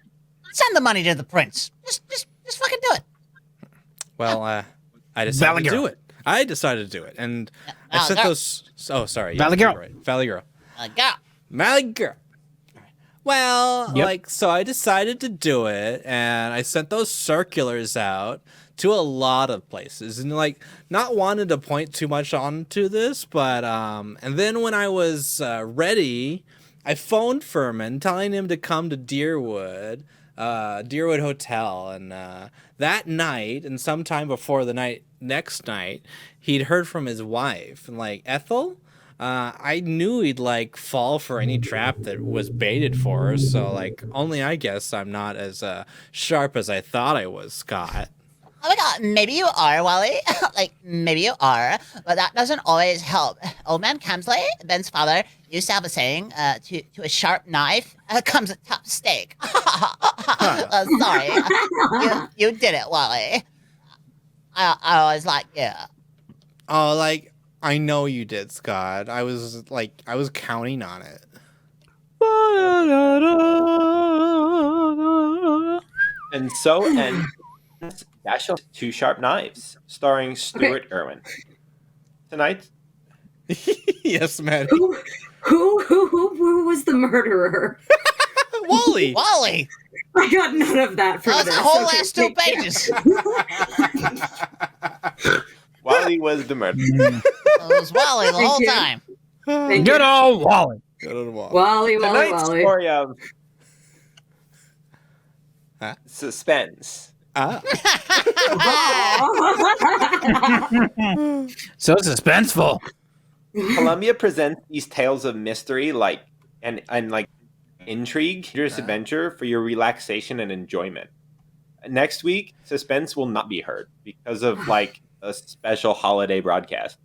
Send the money to the prince. Just fucking do it. Well, I decided to Valley do it. I decided to do it, and I Valley sent girl. those. Oh, sorry. Valley girl. Right. Valley girl. Go. Valley girl. Well, Yep. so I decided to do it, and I sent those circulars out to a lot of places, and not wanting to point too much onto this, but and then when I was ready, I phoned Furman, telling him to come to Deerwood Hotel, and that night, and sometime before the next night, he'd heard from his wife, and Ethel. I knew he'd fall for any trap that was baited for her, so only I guess I'm not as sharp as I thought I was, Scott. Oh my god, maybe you are, Wally. Maybe you are, but that doesn't always help. Old man Kemsley, Ben's father, used to have a saying, to a sharp knife comes a tough steak. Sorry. You did it, Wally. I was yeah. Oh, I know you did, Scott. I was counting on it. And so ends Dash of Two Sharp Knives, starring Stuart Irwin. Tonight, Yes, man. Who was the murderer? Wally. Wally! I got none of that from That was this. the whole Okay, last 2 pages. Wally was the murderer. It was Wally the whole you. time. Thank Good you. old Wally. Go to the wall. Wally. Tonight's story of suspense. So suspenseful. Columbia presents these tales of mystery, and intrigue, dangerous adventure for your relaxation and enjoyment. Next week, suspense will not be heard because of a special holiday broadcast.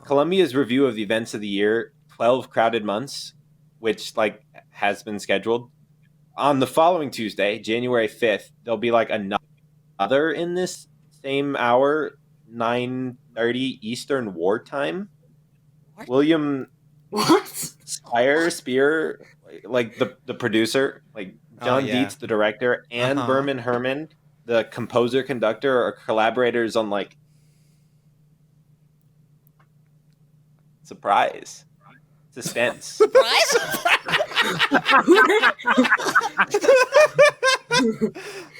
Columbia's review of the events of the year, 12 Crowded Months, which has been scheduled. On the following Tuesday, January 5th, there'll be another in this same hour, 9:30 Eastern Wartime. What? William What? Spear, the producer, John yeah. Dietz, the director, and Uh-huh. Berman Herman, the composer conductor, are collaborators on surprise, suspense. Surprise!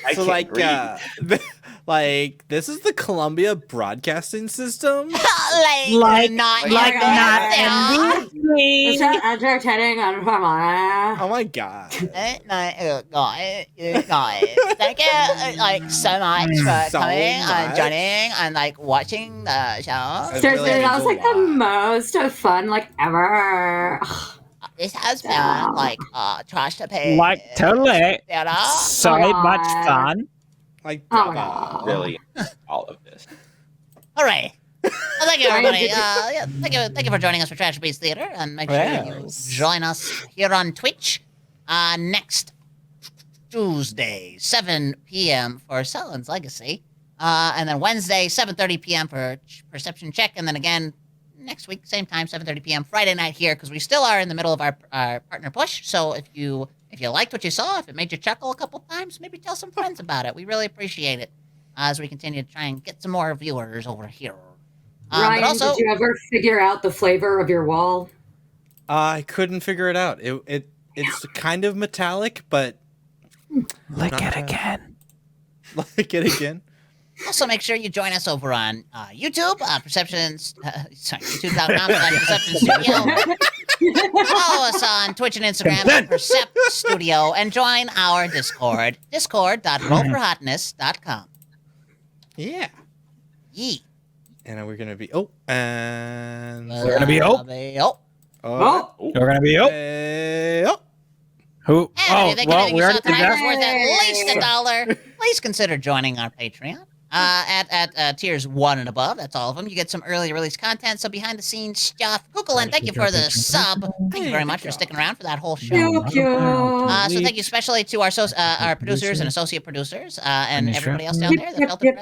I So can't read. this is the Columbia Broadcasting System. not Is that entertaining and fun? Oh my god. Guys, thank you so much for So coming and much. joining and watching the show. It Seriously, really that was means a the lot. most fun ever. This has been like Trashterpiece. Like totally. Dinner. So Oh, much God. fun. Like, Oh, no. Really, all of this. All right. Well, thank you, everybody. Thank you for joining us for Trashterpiece Theater, and make sure you join us here on Twitch next Tuesday, 7 p.m. for Sellen's Legacy, and then Wednesday, 7:30 p.m. for Perception Check, and then again next week, same time, 7:30 p.m. Friday night here, because we still are in the middle of our partner push. So if you liked what you saw, if it made you chuckle a couple times, maybe tell some friends about it. We really appreciate it as we continue to try and get some more viewers over here. Ryan, but also, did you ever figure out the flavor of your wall? I couldn't figure it out. It's kind of metallic, but Lick it again. like it again. Also, make sure you join us over on YouTube, YouTube.com/Perception Studio. Follow us on Twitch and Instagram at Percept Studio, and join our Discord, discord.rollforhotness.com. Yeah. Yeet. And we're gonna be We're gonna be oh. We're gonna be Who? And if you think anything we you saw already did tonight was that. worth at least $1, please consider joining our Patreon. At tiers 1 and above, that's all of them. You get some early release content, some behind the scenes stuff. Kukulin, thank you for the sub. Thank you very much for sticking around for that whole show. Pew, pew. So thank you especially to our producers and associate producers, and everybody else down there that felt it.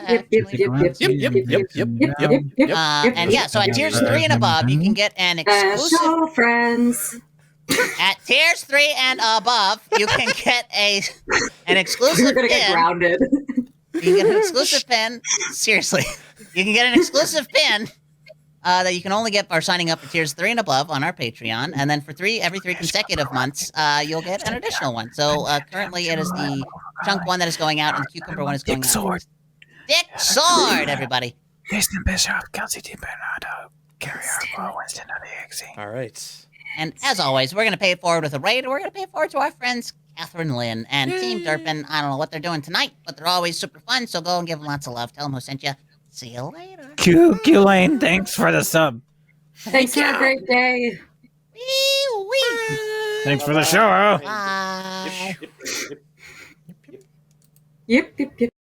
And yeah, so at tiers 3 and above, you can get an exclusive. Special friends. At tiers 3 and above, you can get an exclusive You're gonna pin. get grounded. You can get an exclusive pin. Seriously, you can get an exclusive pin that you can only get by signing up for tiers 3 and above on our Patreon, and then for every 3 consecutive months, you'll get an additional one. So currently, it is the chunk one that is going out, and the cucumber one is going Dick out. Sword. Dick Sword, everybody. Jason Bishop, Kelsey D. Bernardo, Carrie Harbaugh, Winston Odiexi. All right. And as always, we're going to pay it forward with a raid, and we're going to pay it forward to our friends Catherine Lynn and Team Durpin. I don't know what they're doing tonight, but they're always super fun, so go and give them lots of love. Tell them who sent you. See you later. Q-Lane, thanks for the sub. Thanks for a great day. Wee-wee. Thanks for the show. Bye. Yep, yep, yep.